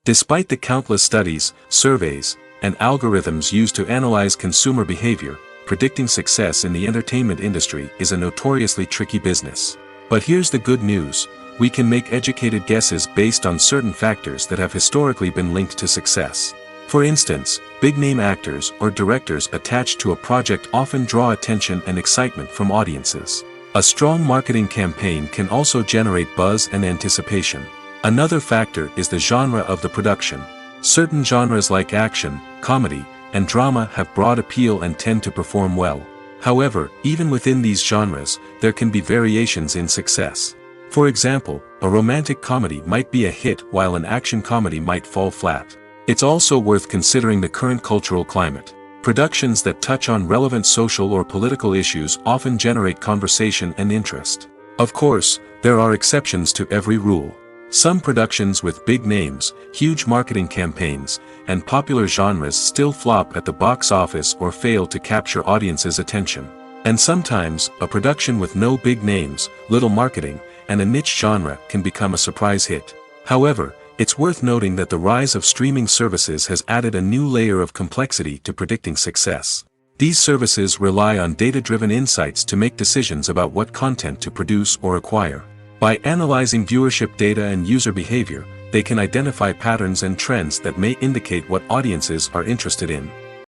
Despite the countless studies, surveys, and algorithms used to analyze consumer behavior, predicting success in the entertainment industry is a notoriously tricky business. But here's the good news: we can make educated guesses based on certain factors that have historically been linked to success. For instance, big-name actors or directors attached to a project often draw attention and excitement from audiences. A strong marketing campaign can also generate buzz and anticipation. Another factor is the genre of the production. Certain genres like action, comedy, and drama have broad appeal and tend to perform well. However, even within these genres, there can be variations in success. For example, A romantic comedy might be a hit while an action comedy might fall flat. It's also worth considering the current cultural climate. Productions that touch on relevant social or political issues often generate conversation and interest. Of course, there are exceptions to every rule. Some productions with big names, huge marketing campaigns, and popular genres still flop at the box office or fail to capture audiences' attention. And sometimes, a production with no big names, little marketing, and a niche genre can become a surprise hit. However, it's worth noting that the rise of streaming services has added a new layer of complexity to predicting success. These services rely on data-driven insights to make decisions about what content to produce or acquire. By analyzing viewership data and user behavior, they can identify patterns and trends that may indicate what audiences are interested in.